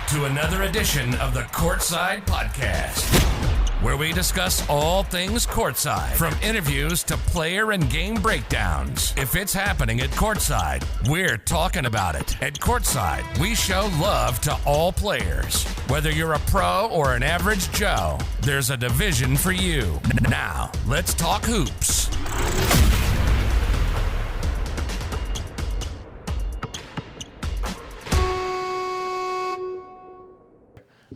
to another edition of the Courtside Podcast, where we discuss all things courtside, from interviews to player and game breakdowns. If it's happening at Courtside, we're talking about it. At Courtside, we show love to all players. Whether you're a pro or an average Joe, there's a division for you. Now, let's talk hoops.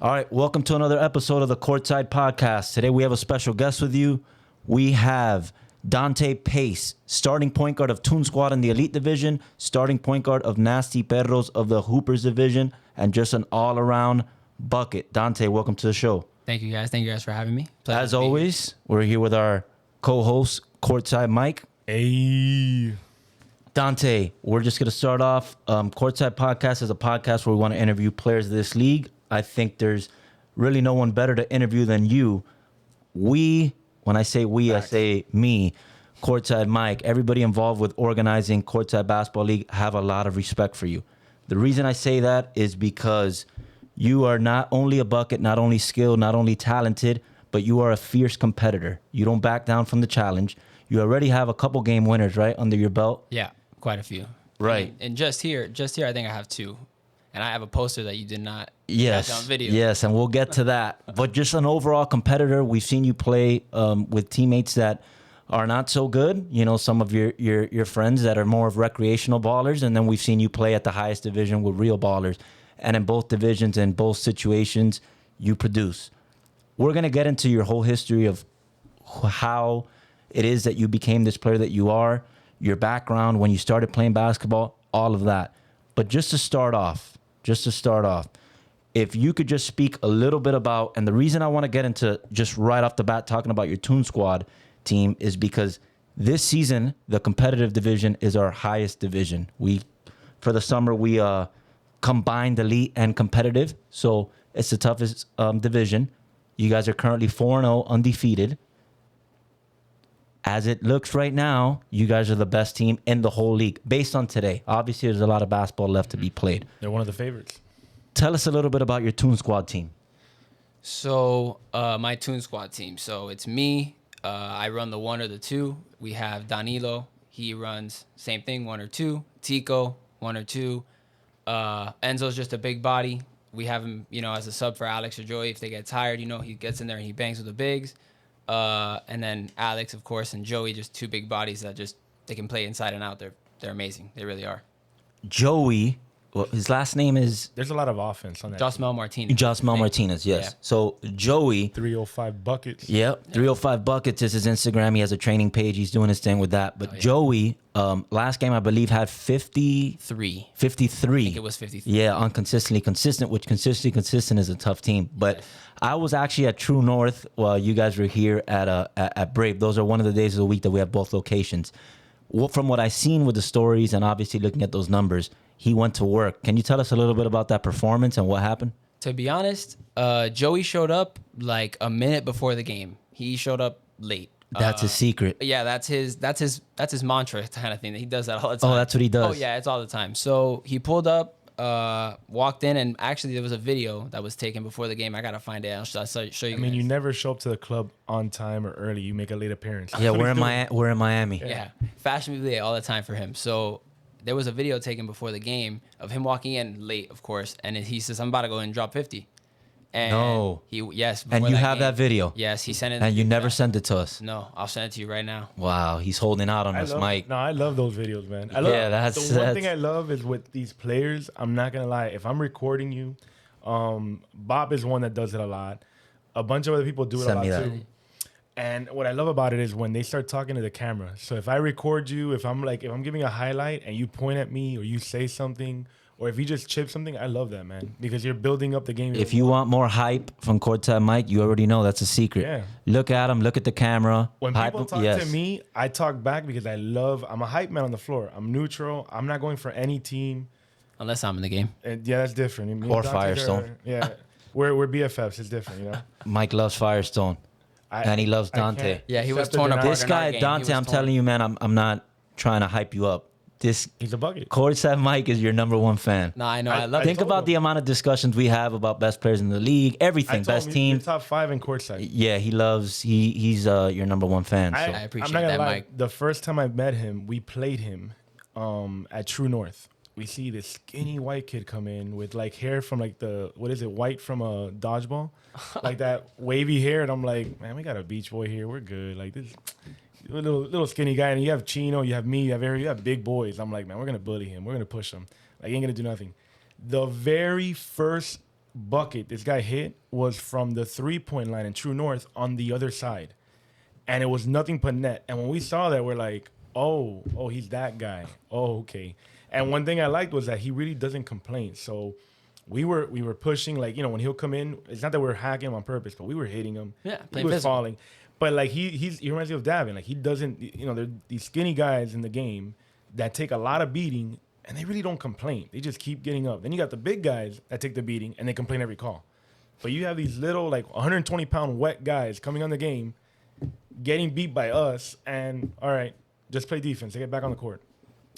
All right, welcome to another episode of the Courtside Podcast. Today we have a special guest with you. We have Dante Pace, starting point guard of Toon Squad in the Elite Division, starting point guard of Nasty Perros of the Hoopers Division, and just an all-around bucket. Dante, welcome to the show. Thank you guys for having me. Pleasure As always, we're here with our co-host, Courtside Mike. Hey. Dante, we're just going to start off. Courtside Podcast is a podcast where we want to interview players of this league. I think there's really no one better to interview than you. When I say we, I say me, Courtside Mike, everybody involved with organizing Courtside Basketball League have a lot of respect for you. The reason I say that is because you are not only a bucket, not only skilled, not only talented, but you are a fierce competitor. You don't back down from the challenge. You already have a couple game winners, right, under your belt? Yeah, quite a few. Right. And just here, I think I have two. And I have a poster that you did not catch on video. Yes, and we'll get to that. But just an overall competitor, we've seen you play with teammates that are not so good. You know, some of your friends that are more of recreational ballers, and then we've seen you play at the highest division with real ballers. And in both divisions and both situations, you produce. We're going to get into your whole history of how it is that you became this player that you are, your background, when you started playing basketball, all of that. But just to start off, if you could just speak a little bit about, and the reason I want to get into just right off the bat talking about your Toon Squad team is because this season, the competitive division is our highest division. For the summer, we combined elite and competitive, so it's the toughest division. You guys are currently 4-0, undefeated. As it looks right now, you guys are the best team in the whole league based on today. Obviously, there's a lot of basketball left to be played. They're one of the favorites. Tell us a little bit about your Toon Squad team. So my Toon Squad team. So it's me. I run the 1 or the 2. We have Danilo. He runs same thing, 1 or 2. Tico, 1 or 2. Enzo's just a big body. We have him, as a sub for Alex or Joey. If they get tired, he gets in there and he bangs with the bigs. And then Alex, of course, and Joey, just two big bodies that they can play inside and out. They're amazing. They really are. Joey, well, his last name is... There's a lot of offense on that. Josmel Martinez. Josmel Martinez, yes. Yeah. So Joey... 305 buckets. Yep, 305 buckets is his Instagram. He has a training page. He's doing his thing with that. But Joey, last game, I believe, had 53. 53. I think it was 53. Yeah, unconsistently consistent, which consistently consistent is a tough team. But I was actually at True North while you guys were here at Brave. Those are one of the days of the week that we have both locations. From what I've seen with the stories and obviously looking at those numbers, he went to work. Can you tell us a little bit about that performance and what happened? To be honest, Joey showed up like a minute before the game. He showed up late. That's his secret. Yeah, that's his mantra kind of thing. He does that all the time. Oh, that's what he does. Oh yeah, it's all the time. So he pulled up, walked in, and actually there was a video that was taken before the game. I gotta find it. I'll show you. I mean, you never show up to the club on time or early. You make a late appearance. Yeah, we're in Miami. Yeah, fashionably late all the time for him. So there was a video taken before the game of him walking in late, of course, and he says, "I'm about to go and drop 50." And no. Yes. And you have that video? Yes, he sent it. And you never sent it to us? No, I'll send it to you right now. Wow, he's holding out on us, Mike. No, I love those videos, man. That's one thing I love is with these players, I'm not going to lie. If I'm recording you, Bob is one that does it a lot. A bunch of other people do it a lot too. And what I love about it is when they start talking to the camera. So if I record you, if I'm giving a highlight and you point at me or you say something, or if you just chip something, I love that, man, because you're building up the game. If you want more hype from Courtside Mike, you already know that's a secret. Yeah. Look at him. Look at the camera. When people talk to me, I talk back because I'm a hype man on the floor. I'm neutral. I'm not going for any team. Unless I'm in the game. And yeah, that's different. Or Firestone. We're BFFs. It's different, Mike loves Firestone. And he loves Dante. Yeah, he was torn apart. This guy, Dante, I'm telling you, man, I'm not trying to hype you up. He's a bucket. Courtside Mike is your number one fan. No, I know. I love Think it. about the amount of discussions we have about best players in the league, I everything, told best him team. he's top 5 in courtside. Yeah, he's your number one fan. So. I appreciate I'm not gonna that, lie. Mike. The first time I met him, we played him at True North. We see this skinny white kid come in with like hair from like white from a dodgeball, like that wavy hair, and I'm like, man, we got a beach boy here. We're good. Like this little skinny guy, and you have Chino, you have me, you have big boys. I'm like, man, we're gonna bully him. We're gonna push him. Like he ain't gonna do nothing. The very first bucket this guy hit was from the 3-point line in True North on the other side, and it was nothing but net. And when we saw that, we're like, oh, he's that guy. Oh, okay. And one thing I liked was that he really doesn't complain. So we were pushing, like, when he'll come in, it's not that we're hacking him on purpose, but we were hitting him. Yeah, he playing was physical. falling. But like he reminds me of Davin. Like he doesn't, there are these skinny guys in the game that take a lot of beating and they really don't complain. They just keep getting up. Then you got the big guys that take the beating and they complain every call. But you have these little, like 120-pound wet guys coming on the game, getting beat by us, and all right, just play defense. They get back on the court.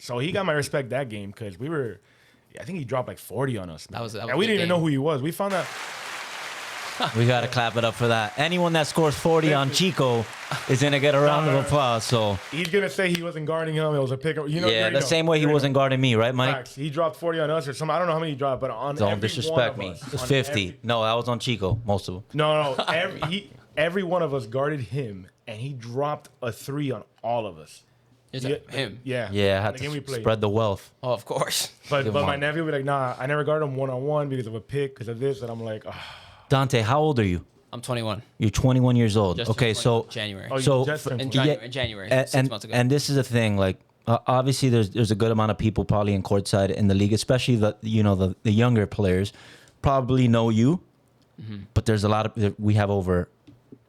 So he got my respect that game because I think he dropped like 40 on us. Man. That was and a we good didn't even game. know who he was. We found out. We got to clap it up for that. Anyone that scores 40 on Chico is going to get a round of applause. So He's going to say he wasn't guarding him. It was a pick. the same way he wasn't guarding me, right, Mike? Facts. He dropped 40 on us or something. I don't know how many he dropped, but on Don't every disrespect one me. of us, It's on 50. No, that was on Chico, most of them. No. Every one of us guarded him, and he dropped a 3 on all of us. Him. Yeah. Yeah, I had The game we to played. spread the wealth. Oh, of course. But Give my him one. nephew would be like, nah, I never guarded him one-on-one because of a pick, because of this. And I'm like, oh. Dante, how old are you? I'm 21. You're 21 years old. Just Okay, turned so 21 January. Oh, you so just turned in 21. January, and, 6 months ago. and this is the thing, like obviously there's a good amount of people probably in courtside in the league, especially the younger players probably know you, but there's a lot of we have over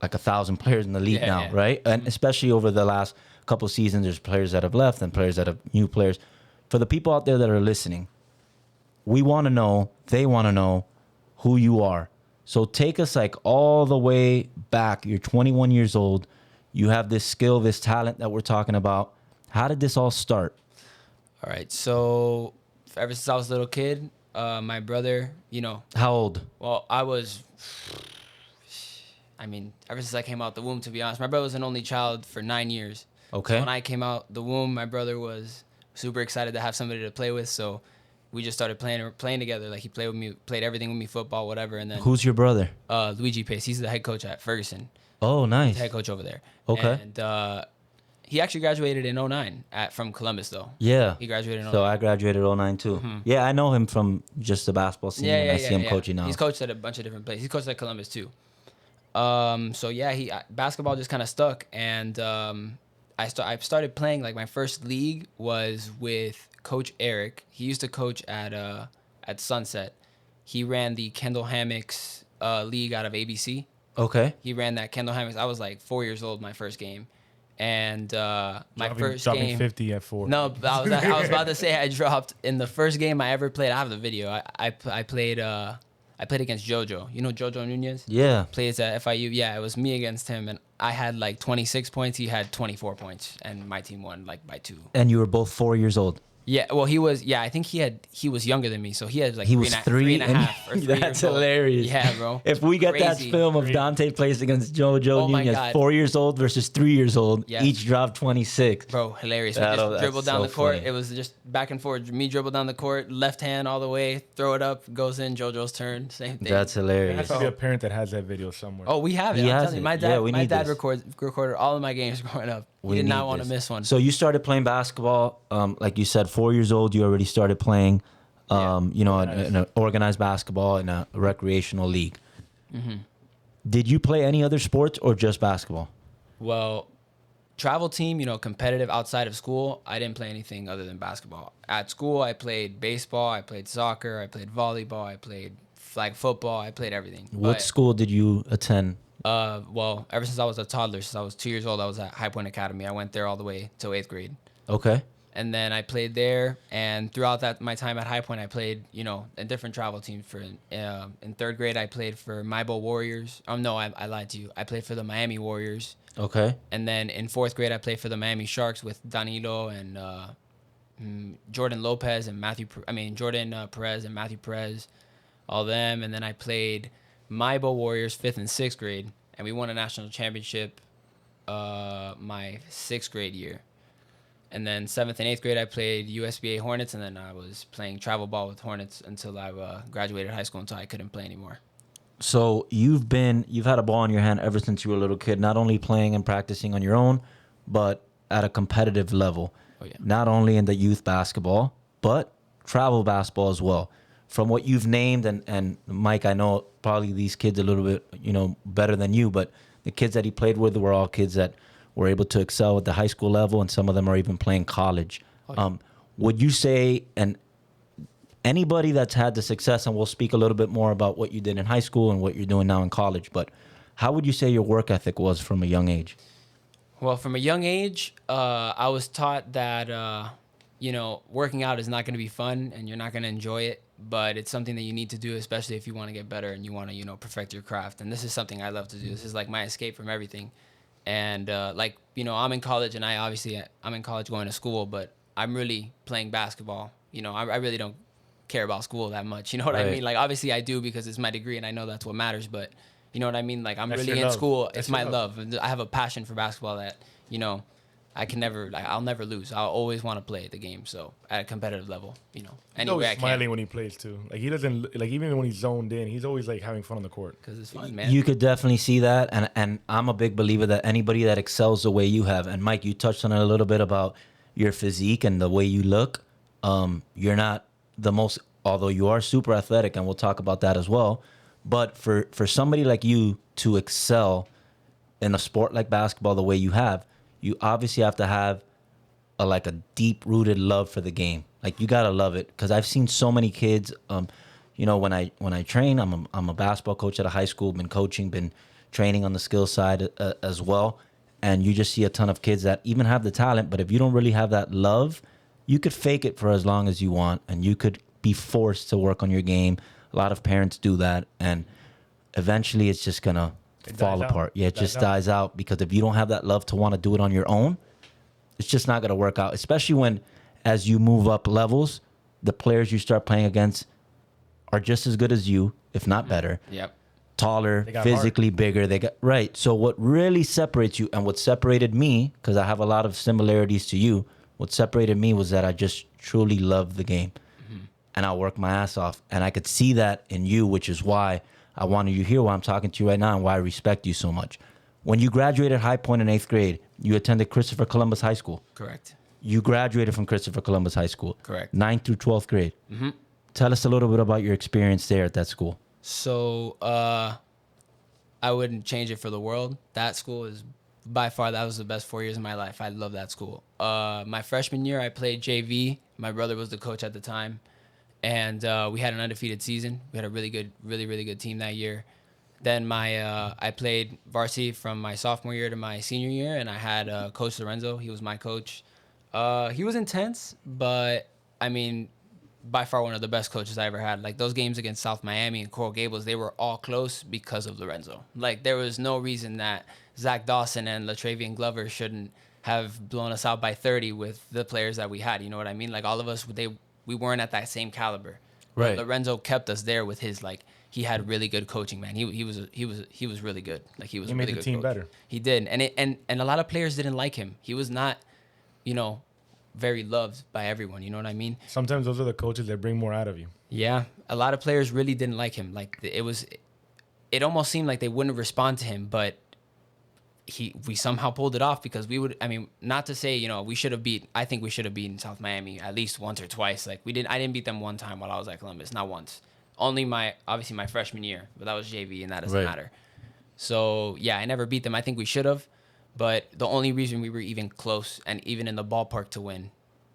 like 1,000 players in the league Yeah, now, yeah. right? And especially over the last couple seasons, there's players that have left and players that have new players. For the people out there that are listening, we want to know, they want to know who you are. So take us like all the way back. You're 21 years old. You have this skill, this talent that we're talking about. How did this all start? All right. So ever since I was a little kid, my brother, How old? well, ever since I came out the womb, to be honest, my brother was an only child for 9 years. Okay. So when I came out the womb, my brother was super excited to have somebody to play with. So we just started playing together. Like he played with me, played everything with me, football, whatever. And then Who's your brother? Luigi Pace, he's the head coach at Ferguson, Oh, nice. head coach over there. Okay. And he actually graduated in 09 from Columbus, though. Yeah. He graduated in 09. So I graduated 09 too. Yeah, I know him from just the basketball scene. And I see him coaching now. He's coached at a bunch of different places. He's coached at Columbus too. So yeah, basketball just kind of stuck, and I started playing. Like my first league was with Coach Eric. He used to coach at Sunset. He ran the Kendall Hammocks league out of ABC. Okay. He ran that Kendall Hammocks. I was like 4 years old my first game, and my first dropping game. 50 at 4. No, I was about to say I dropped in the first game I ever played. I have the video. I played against JoJo. You know JoJo Nunez? Yeah. Plays at FIU. Yeah, it was me against him, and I had like 26 points. He had 24 points, and my team won like by 2. And you were both 4 years old. Yeah, well, he was. Yeah, I think he was younger than me, so he had like He was three and a and- half. Or 3 That's years old. hilarious. Yeah, bro. If we get that Crazy. film of Dante plays against JoJo Oh my Nunez, God. 4 years old versus 3 years old, Yes. each dropped 26. Bro, hilarious. We That'll- just dribbled that's down so the court. funny. It was just back and forth. Me dribble down the court, left hand all the way, throw it up, goes in. JoJo's turn, same thing. That's There has hilarious. to be a parent that has that video somewhere. Oh, we have it. He I'm has telling you, it. my Yeah, dad, we my need dad this. recorded all of my games growing up. He We did not need want to this. miss one. So you started playing basketball, like you said, 4 years old. You already started playing, in an organized basketball in a recreational league. Mm-hmm. Did you play any other sports or just basketball? Well, travel team, competitive outside of school, I didn't play anything other than basketball. At school, I played baseball, I played soccer, I played volleyball, I played flag football, I played everything. What school did you attend? Well, ever since I was a toddler, since I was 2 years old, I was at High Point Academy. I went there all the way till 8th grade. Okay. And then I played there, and throughout my time at High Point, I played, in different travel teams. In 3rd grade, I played for Maibo Warriors. Oh no, I lied to you. I played for the Miami Warriors. Okay. And then in 4th grade, I played for the Miami Sharks with Danilo and Jordan Lopez and Jordan Perez and Matthew Perez, all them. And then I played Maibo Warriors 5th and 6th grade, and we won a national championship my 6th grade year. And then 7th and 8th grade, I played USBA Hornets, and then I was playing travel ball with Hornets until I graduated high school, until I couldn't play anymore. So you've had a ball in your hand ever since you were a little kid, not only playing and practicing on your own, but at a competitive level. Oh, yeah. Not only in the youth basketball, but travel basketball as well. From what you've named, and Mike, I know probably these kids a little bit, better than you, but the kids that he played with were all kids that were able to excel at the high school level, and some of them are even playing college. Oh, yeah. Would you say, and anybody that's had the success, and we'll speak a little bit more about what you did in high school and what you're doing now in college, but how would you say your work ethic was from a young age? Well, from a young age, I was taught that, working out is not going to be fun and you're not going to enjoy it, but it's something that you need to do, especially if you want to get better and you want to, perfect your craft. And this is something I love to do. This is like my escape from everything. And I'm in college, and I'm in college going to school, but I'm really playing basketball. I really don't care about school that much. You know what I mean? Like, obviously I do because it's my degree and I know that's what matters, but you know what I mean? Like, I'm really in school. It's my love. And I have a passion for basketball that, I'll never lose. I'll always want to play the game. So at a competitive level, any way I can. Smiling when he plays too. Like, he doesn't, like, even when he's zoned in, he's always like having fun on the court. Because it's fun, man. You could definitely see that. And I'm a big believer that anybody that excels the way you have, and Mike, you touched on it a little bit about your physique and the way you look. You're not the most, although you are super athletic, and we'll talk about that as well. But for somebody like you to excel in a sport like basketball the way you have, you obviously have to have a deep-rooted love for the game. Like, you gotta love it, because I've seen so many kids. When I train, I'm a basketball coach at a high school. Been coaching, been training on the skill side as well. And you just see a ton of kids that even have the talent, but if you don't really have that love, you could fake it for as long as you want, and you could be forced to work on your game. A lot of parents do that, and eventually it's just gonna fall apart. Yeah, it just dies out, because if you don't have that love to want to do it on your own, it's just not gonna work out. Especially when, as you move up levels, the players you start playing against are just as good as you, if not better. Yep. Taller, physically bigger. Right. So what really separates you, and what separated me, because I have a lot of similarities to you, what separated me was that I just truly love the game. And I work my ass off. And I could see that in you, which is why I wanted you here, why I'm talking to you right now, and why I respect you so much. When you graduated High Point in 8th grade, you attended Christopher Columbus High School. Correct. You graduated from Christopher Columbus High School. Correct. 9th through 12th grade. Mm-hmm. Tell us a little bit about your experience there at that school. So I wouldn't change it for the world. That school is by far, that was the best 4 years of my life. I love that school. My freshman year, I played JV. My brother was the coach at the time. And we had an undefeated season. We had a really good team that year. Then I played varsity from my sophomore year to my senior year, and I had Coach Lorenzo. He was my coach. He was intense, but I mean, by far one of the best coaches I ever had. Like, those games against South Miami and Coral Gables, they were all close because of Lorenzo. Like, there was no reason that Zach Dawson and Latravian Glover shouldn't have blown us out by 30 with the players that we had. You know what I mean? Like, all of us, we weren't at that same caliber. Right. Lorenzo kept us there with his, like, he had really good coaching, man. He was really good. Like, he was he a made really the good team coach. better. He did, and a lot of players didn't like him. He was not, very loved by everyone. You know what I mean? Sometimes those are the coaches that bring more out of you. Yeah, a lot of players really didn't like him. Like, it almost seemed like they wouldn't respond to him, but we somehow pulled it off, because we would. I mean, not to say I think we should have beaten South Miami at least once or twice. Like, I didn't beat them one time while I was at Columbus, not once. Only obviously my freshman year, but that was JV, and that doesn't matter. So yeah, I never beat them. I think we should have, but the only reason we were even close and even in the ballpark to win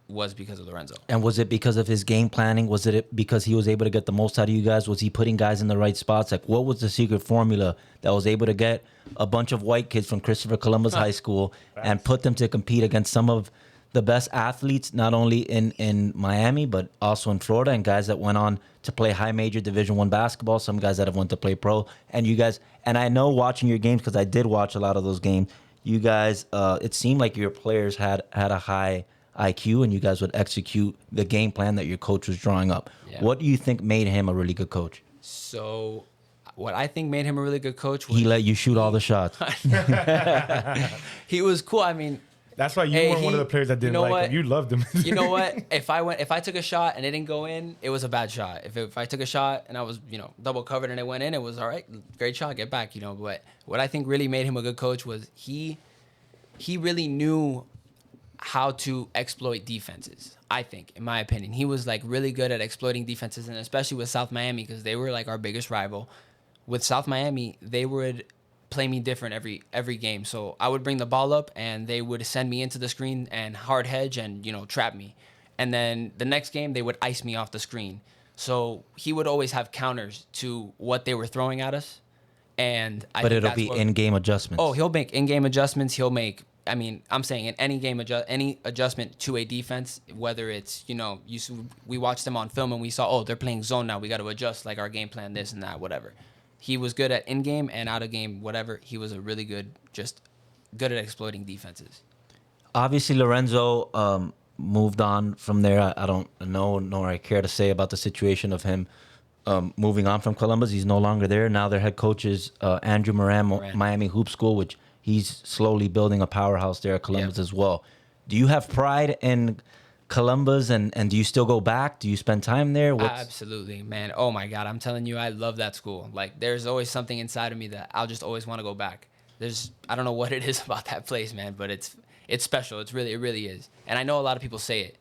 was because of Lorenzo. And was it because of his game planning? Was it because he was able to get the most out of you guys? Was he putting guys in the right spots? Like, what was the secret formula that was able to get a bunch of white kids from Christopher Columbus High School and put them to compete against some of the best athletes, not only in Miami, but also in Florida, and guys that went on to play high major Division I basketball, some guys that have went to play pro, and you guys, and I know watching your games, because I did watch a lot of those games, you guys, it seemed like your players had a high IQ, and you guys would execute the game plan that your coach was drawing up. Yeah. What do you think made him a really good coach? So, what I think made him a really good coach was He let you shoot all the shots. he was cool. I mean, That's why you weren't one of the players that didn't like him. You loved him. You know what? If I took a shot and it didn't go in, it was a bad shot. If I took a shot and I was, double covered and it went in, it was all right. Great shot, get back, But what I think really made him a good coach was he really knew how to exploit defenses. I think, in my opinion, he was like really good at exploiting defenses, and especially with South Miami, because they were like our biggest rival. With South Miami, they would play me different every game. So I would bring the ball up and they would send me into the screen and hard hedge and, trap me. And then the next game, they would ice me off the screen. So he would always have counters to what they were throwing at us. And but it'll be in-game adjustments. Oh, he'll make in-game adjustments. I'm saying in any game, any adjustment to a defense, whether it's, we watched them on film and we saw, they're playing zone now. We got to adjust like our game plan, this and that, whatever. He was good at in-game and out-of-game, whatever. He was a really good at exploiting defenses. Obviously, Lorenzo moved on from there. I don't know nor I care to say about the situation of him moving on from Columbus. He's no longer there. Now their head coach is Andrew Moran, Miami Hoop School, which he's slowly building a powerhouse there at Columbus as well. Do you have pride in Columbus, and do you still go back? Do you spend time there? Absolutely, man. Oh my God, I'm telling you, I love that school. Like, there's always something inside of me that I'll just always want to go back. I don't know what it is about that place, man, but it's special. It really is. And I know a lot of people say it,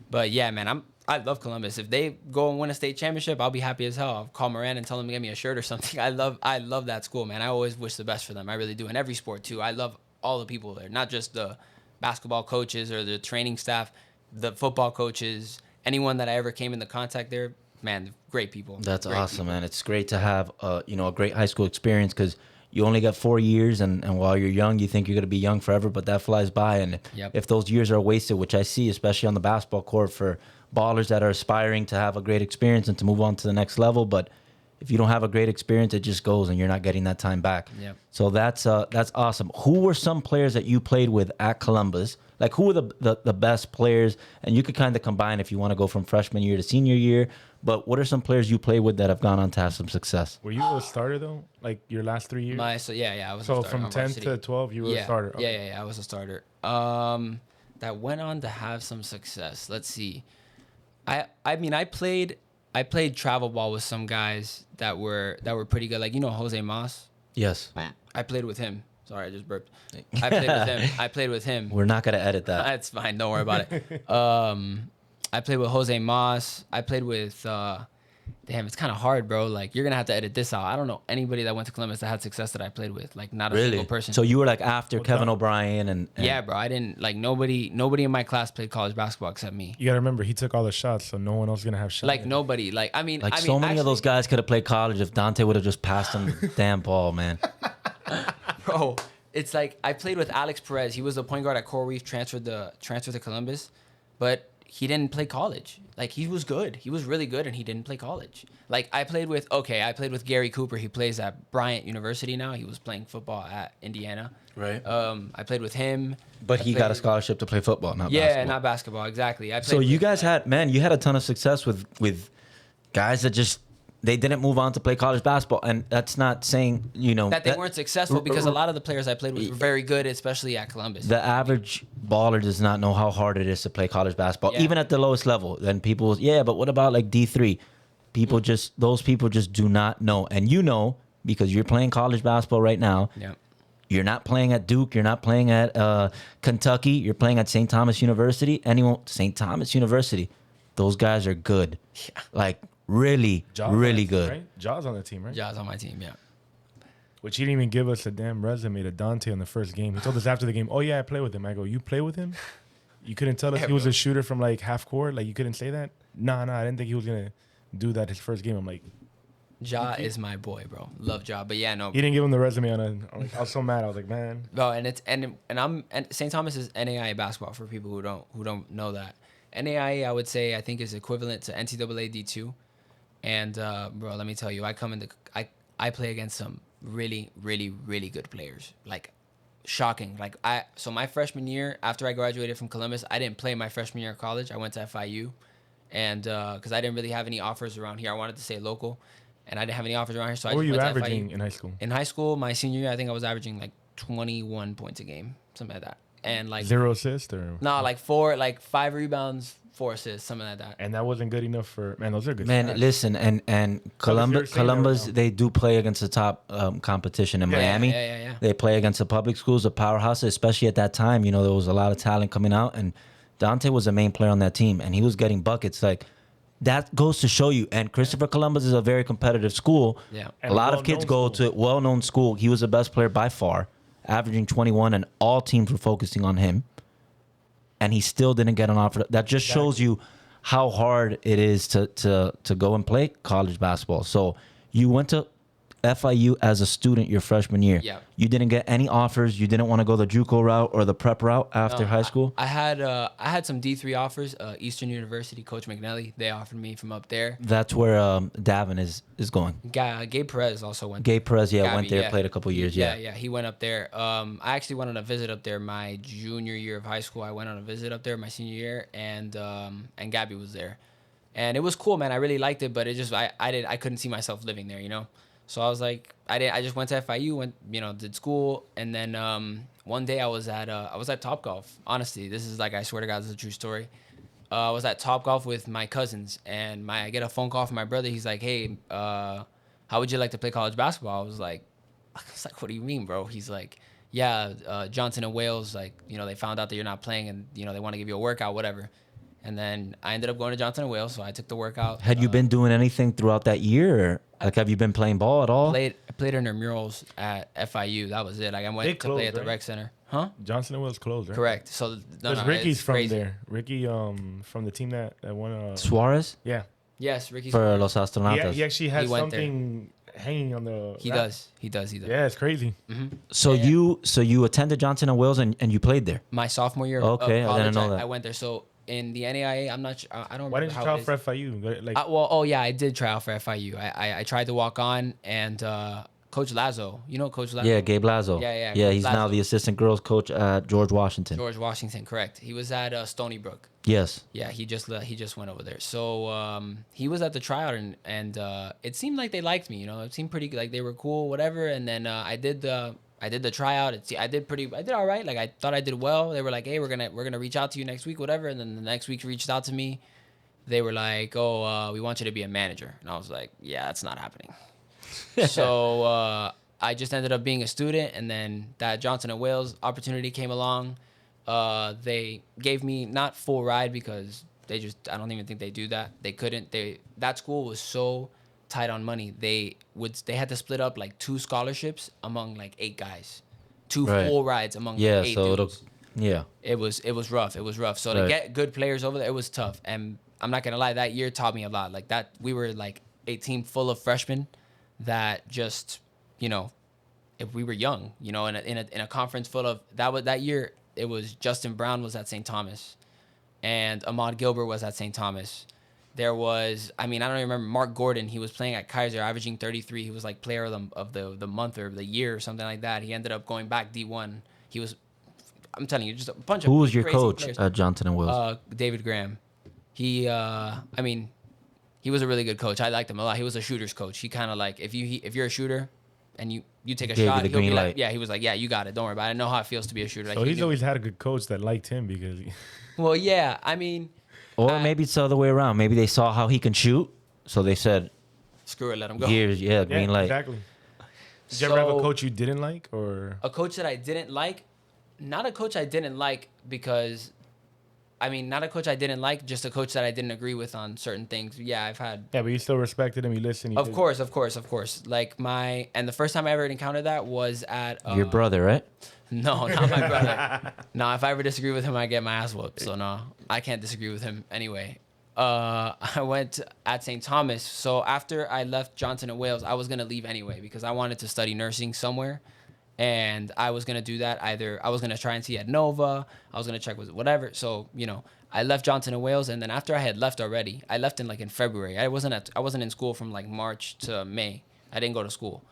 but yeah, man, I love Columbus. If they go and win a state championship, I'll be happy as hell. I'll call Moran and tell him to get me a shirt or something. I love that school, man. I always wish the best for them. I really do. In every sport too. I love all the people there, not just the basketball coaches or the training staff, the football coaches, anyone that I ever came into contact there. Man, great people. That's great awesome, people. man. It's great to have a great high school experience, because you only got 4 years, and while you're young, you think you're going to be young forever, but that flies by. And if those years are wasted, which I see, especially on the basketball court, for ballers that are aspiring to have a great experience and to move on to the next level, but if you don't have a great experience, it just goes and you're not getting that time back. Yep. So that's awesome. Who were some players that you played with at Columbus? Like, who were the best players? And you could kind of combine if you want to go from freshman year to senior year. But what are some players you played with that have gone on to have some success? Were you a starter, though? Like, your last 3 years? I was a starter. So from 10 to 12, you were a starter? Okay. Yeah, I was a starter. That went on to have some success. Let's see. I played travel ball with some guys that were pretty good. Like, Jose Mas? Yes. I played with him. Sorry, I just burped. I played with him. We're not going to edit that. That's fine. Don't worry about it. I played with Jose Mas. I played with, damn, it's kind of hard, bro. Like, you're going to have to edit this out. I don't know anybody that went to Columbus that had success that I played with. Like, not a single person. So you were like after Kevin O'Brien and yeah, bro. I didn't, like, nobody in my class played college basketball except me. You got to remember, he took all the shots, so no one else is going to have shots. Like, nobody. Like, I mean, so many of those guys could have played college if Dante would have just passed him the damn ball, man. Bro, it's like I played with Alex Perez. He was the point guard at Coral Reef, transferred to Columbus, but he didn't play college. Like, he was good. He was really good, and he didn't play college. Like, I played with Gary Cooper. He plays at Bryant University now. He was playing football at Indiana. Right. I played with him. But he got a scholarship to play football, not basketball. Yeah, not basketball, exactly. So you guys had a ton of success with guys that just, they didn't move on to play college basketball. And that's not saying, that they weren't successful, because a lot of the players I played with were very good, especially at Columbus. The average baller does not know how hard it is to play college basketball, even at the lowest level. Then people, but what about like D3? Those people just do not know. And because you're playing college basketball right now. Yeah. You're not playing at Duke. You're not playing at Kentucky. You're playing at St. Thomas University. St. Thomas University, those guys are good. Yeah. Like, really, really good. Right? Jaw's on the team, right? Jaw's on my team, yeah. Which he didn't even give us a damn resume to Dante on the first game. He told us after the game, "Oh yeah, I play with him." I go, "You play with him? You couldn't tell us he was a shooter from like half court? Like, you couldn't say that?" Nah, I didn't think he was gonna do that his first game. I'm like, Ja is my boy, bro. Love Ja, but yeah, no. He didn't give him the resume I was so mad. I was like, man. No, and St. Thomas is NAIA basketball for people who don't know that. NAIA, I would say, I think is equivalent to NCAA D2. And bro, let me tell you, I play against some really, really, really good players. Like, shocking. Like so my freshman year, after I graduated from Columbus, I didn't play my freshman year of college. I went to FIU, and because I didn't really have any offers around here, I wanted to stay local, and I didn't have any offers around here. So What I were just you went to averaging FIU. in high school? In high school, my senior year, I think I was averaging like 21 points a game, something like that, and like 0 assists or no, like 5 rebounds, 4 assists, something like that. and that wasn't good enough for man. Those are good. Man, stats. listen, and you're Columbus, saying that right now. they do play against the top competition in Miami. Yeah. They play against the public schools, the powerhouses, especially at that time. You know, there was a lot of talent coming out, and Dante was the main player on that team, and he was getting buckets. Like, that goes to show you. And Christopher Columbus is a very competitive school. Yeah. A And lot of kids go well-known to well-known school. He was the best player by far, averaging 21, and all teams were focusing on him. And he still didn't get an offer. That just shows you how hard it is to go and play college basketball. So you went to FIU as a student your freshman year. Yeah. You didn't get any offers. You didn't want to go the JUCO route or the prep route after high school. I had some D3 offers. Eastern University, Coach McNally, they offered me from up there. That's where Davin is going. Gabe Perez also went. Gabe Perez, Gabby, went there, played a couple years. Yeah. He went up there. I actually went on a visit up there my junior year of high school. I went on a visit up there my senior year, and Gabby was there, and it was cool, man. I really liked it, but it just I couldn't see myself living there, you know. So I was like, I just went to FIU, did school, and then one day I was at Topgolf. Honestly, this is like, I swear to God, this is a true story. I was at Topgolf with my cousins, and I get a phone call from my brother. He's like, "Hey, how would you like to play college basketball?" I was like, "What do you mean, bro?" He's like, "Yeah, Johnson and Wales, like, they found out that you're not playing, and they want to give you a workout, whatever." And then I ended up going to Johnson and Wales, so I took the workout. Had you been doing anything throughout that year? Or, like, have you been playing ball at all? I played intramurals at FIU. That was it. Like, I went They to play at closed, the right? rec center. Huh? Johnson and Wells closed, right? Correct. So Because Ricky's it's from crazy. there. Ricky, from the team that won. Suarez Yeah. Yes, Ricky's for Los Astronautas. He actually has He went there. something hanging on the. He rack. does. He does. Yeah, it's crazy. So you attended Johnson and Wales and you played there. My sophomore year Okay, of I college, didn't know that. I went there. So in the NAIA, I'm not sure. I don't remember Why didn't you how try it out is. for FIU? Like, I did try out for FIU. I tried to walk on, and Coach Lazo, Coach Lazo? Yeah, Gabe Lazo. Yeah, Yeah, Coach he's now Lazo. the assistant girls coach at George Washington. George Washington, correct. He was at Stony Brook. Yes. Yeah, he just went over there. So he was at the tryout, and it seemed like they liked me. It seemed pretty like they were cool, whatever. And then I did the tryout. I did all right. Like, I thought I did well. They were like, "Hey, we're gonna reach out to you next week, whatever." And then the next week reached out to me. They were like, "Oh, we want you to be a manager," and I was like, "Yeah, that's not happening." So I just ended up being a student, and then that Johnson and Wales opportunity came along. They gave me not full ride because I don't even think they do that. They couldn't. That school was so tight on money. They had to split up like 2 scholarships among like 8 guys, 2 Right. full rides among Yeah. 8 So dudes. It was rough. So to Right. get good players over there, it was tough. And I'm not gonna lie, that year taught me a lot. Like, that, we were like a team full of freshmen that just, if we were young, in a conference full of that year, it was Justin Brown was at St. Thomas, and Ahmad Gilbert was at St. Thomas. There was, I don't even remember, Mark Gordon. He was playing at Kaiser, averaging 33. He was like player of the month or the year or something like that. He ended up going back D1. He was, I'm telling you, just a bunch of Who was your crazy coach players. at Johnson and Wales? David Graham. He, he was a really good coach. I liked him a lot. He was a shooter's coach. He kind of like, if you're a shooter and you take a Gave you shot, the he'll be green like, light. yeah, he was like, yeah, you got it. Don't worry about it. I know how it feels to be a shooter. Like, so he he's knew. always had a good coach that liked him because. Well, yeah. Or maybe it's the other way around. Maybe they saw how he can shoot, so they said, Screw it, let him go. "Here's green light." Exactly. Did you ever have a So- coach you didn't like, or A coach that I didn't like, not a coach I didn't like because, not a coach I didn't like, just a coach that I didn't agree with on certain things. Yeah, I've had. yeah, but you still respected him, you listened. Of course. Like, and the first time I ever encountered that was at. Your brother, right? No, not my brother. No, if I ever disagree with him, I get my ass whooped. So no, I can't disagree with him anyway. I went at St. Thomas. So after I left Johnson and Wales, I was gonna leave anyway because I wanted to study nursing somewhere, and I was gonna do that. Either I was gonna try and see at Nova, I was gonna check with whatever. So I left Johnson and Wales, and then after I had left already, I left in February. I wasn't in school from like March to May. I didn't go to school.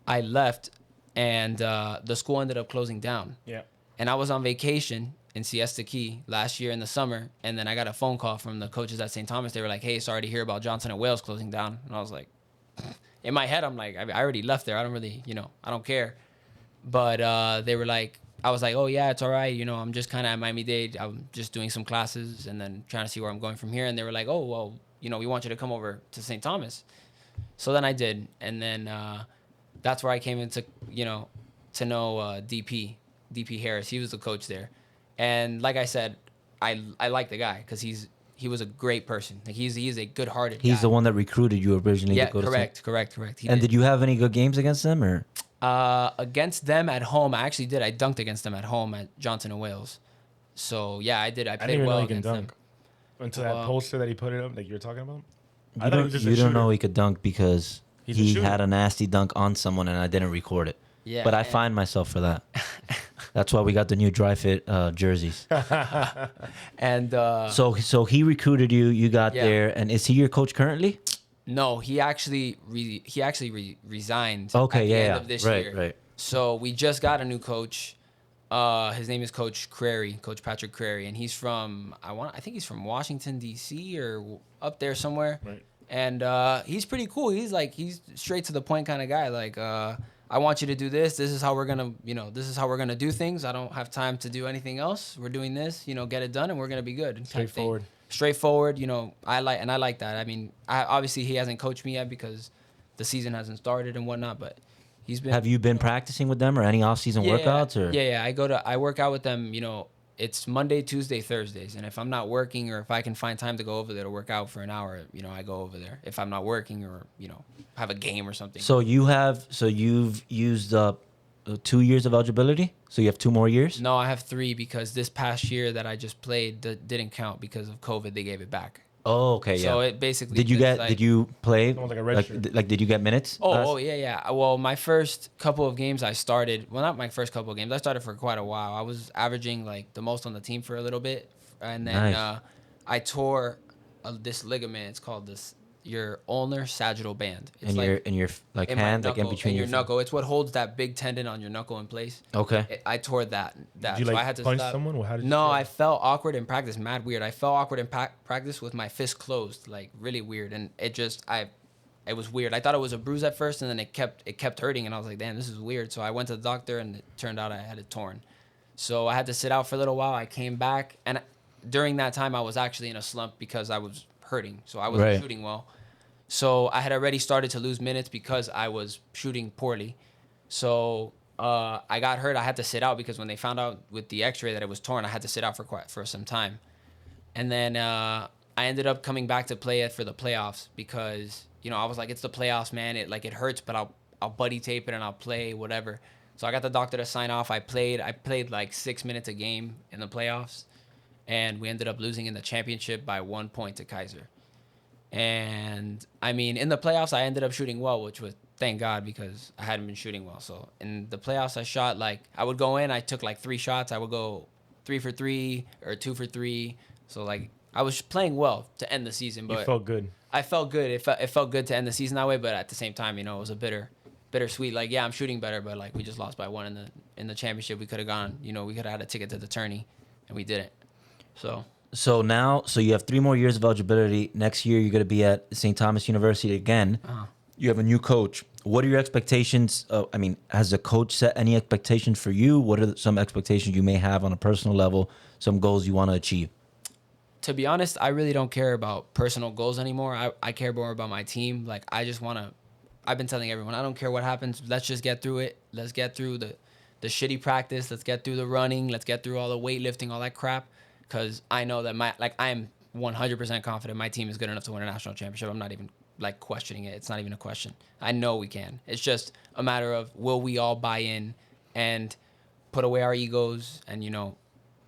I left. and the school ended up closing down. Yeah. And I was on vacation in Siesta Key last year in the summer, and then I got a phone call from the coaches at St. Thomas. They were like, "Hey, sorry to hear about Johnson and Wales closing down." And I was like, in my head, I'm like, I already left there. I don't really, I don't care. But they were like, I was like, "Oh yeah, it's all right. I'm just kind of at Miami-Dade. I'm just doing some classes and then trying to see where I'm going from here." And they were like, "Oh well, we want you to come over to St. Thomas." So then I did, and then that's where I came into, to know DP Harris. He was the coach there, and like I said, I like the guy because he was a great person. Like he's a good-hearted guy. He's the one that recruited you originally to go to correct. And did you have any good games against them or? Against them at home, I actually did. I dunked against them at home at Johnson and Wales. So yeah, I did. I played well against them. Until that poster that he put it up, like you were talking about. You don't know he could dunk because he shooter. had a nasty dunk on someone and I didn't record it. Yeah, but I find myself for that. That's why we got the new dry fit jerseys. And so he recruited you. You got there, and is he your coach currently? No, he actually resigned. Okay, at the end of this year. Right. So we just got a new coach. His name is Coach Patrick Crary, and he's from I think he's from Washington D.C. or up there somewhere. Right. And he's pretty cool. He's straight to the point kind of guy. Like, I want you to do this. This is how we're gonna, this is how we're gonna do things. I don't have time to do anything else. We're doing this, get it done, and we're gonna be good. Straightforward. I like that. I mean, obviously he hasn't coached me yet because the season hasn't started and whatnot, but he's been. Have you been practicing with them or any off-season workouts? Or Yeah. I work out with them. It's Monday, Tuesday, Thursdays, and if I'm not working or if I can find time to go over there to work out for an hour, I go over there. If I'm not working or have a game or something. So you've used up 2 years of eligibility. So you have 2 more years. No, I have 3 because this past year that I just played didn't count because of COVID. They gave it back. Oh, okay, yeah. So it basically did you play like a red shirt. Like did you get minutes? Oh yeah. Well, my first couple of games I started. Well, not my first couple of games. I started for quite a while. I was averaging like the most on the team for a little bit, and then I tore this ligament. It's called your ulnar sagittal band. It's in your hand, knuckle, like in between your knuckle. It's what holds that big tendon on your knuckle in place. Okay. I tore that. Did you so I had to punch stop. someone? How did you No, I felt awkward in practice. Mad weird. I felt awkward in practice with my fist closed, like really weird, and it was weird. I thought it was a bruise at first, and then it kept hurting, and I was like, damn, this is weird. So I went to the doctor, and it turned out I had it torn. So I had to sit out for a little while. I came back, and during that time, I was actually in a slump because I was hurting, so I wasn't shooting well. So I had already started to lose minutes because I was shooting poorly. So I got hurt. I had to sit out because when they found out with the X-ray that it was torn, I had to sit out for some time. And then I ended up coming back to play it for the playoffs because I was like, it's the playoffs, man. It hurts, but I'll buddy tape it and I'll play whatever. So I got the doctor to sign off. I played like 6 minutes a game in the playoffs, and we ended up losing in the championship by 1 point to Kaiser. And I mean, in the playoffs, I ended up shooting well, which was thank God because I hadn't been shooting well. So in the playoffs, I shot I would go in, I took 3 shots. I would go 3 for 3 or 2 for 3. So I was playing well to end the season. But you felt good. I felt good. It felt good to end the season that way. But at the same time, it was a bittersweet. I'm shooting better, but we just lost by 1 in the championship. We could have gone. We could have had a ticket to the tourney, and we didn't. So now, you have 3 more years of eligibility. Next year, you're going to be at St. Thomas University again. You have a new coach. What are your expectations? Has the coach set any expectations for you? What are some expectations you may have on a personal level, some goals you want to achieve? To be honest, I really don't care about personal goals anymore. I care more about my team. I just want to – I've been telling everyone, I don't care what happens. Let's just get through it. Let's get through the shitty practice. Let's get through the running. Let's get through all the weightlifting, all that crap. Because I know that I am 100% confident my team is good enough to win a national championship. I'm not even questioning it. It's not even a question. I know we can. It's just a matter of will we all buy in and put away our egos and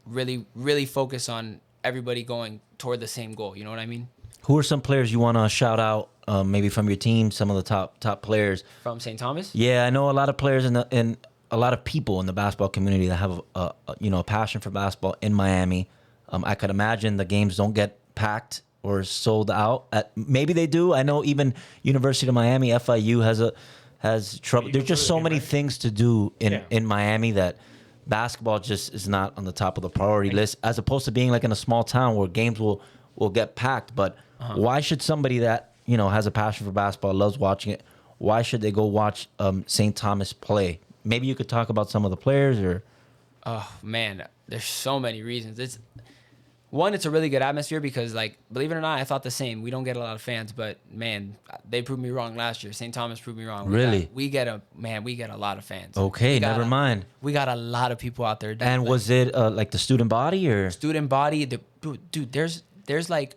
really really focus on everybody going toward the same goal. You know what I mean? Who are some players you want to shout out? Maybe from your team, some of the top players from St. Thomas. Yeah, I know a lot of players in a lot of people in the basketball community that have a passion for basketball in Miami. I could imagine the games don't get packed or sold out. Maybe they do. I know even University of Miami, FIU, has has trouble. There's just so many things to do in Miami that basketball just is not on the top of the priority list, as opposed to being like in a small town where games will get packed. But why should somebody that, you know, has a passion for basketball, loves watching it, why should they go watch St. Thomas play? Maybe you could talk about some of the players or... Oh, man, there's so many reasons. It's a really good atmosphere because, like, believe it or not, I thought the same. We don't get a lot of fans, but, man, they proved me wrong last year. St. Thomas proved me wrong. Really? We get a lot of fans. Okay, never mind. We got a lot of people out there. Dude. And like, was it like the student body or? Student body? Dude, there's like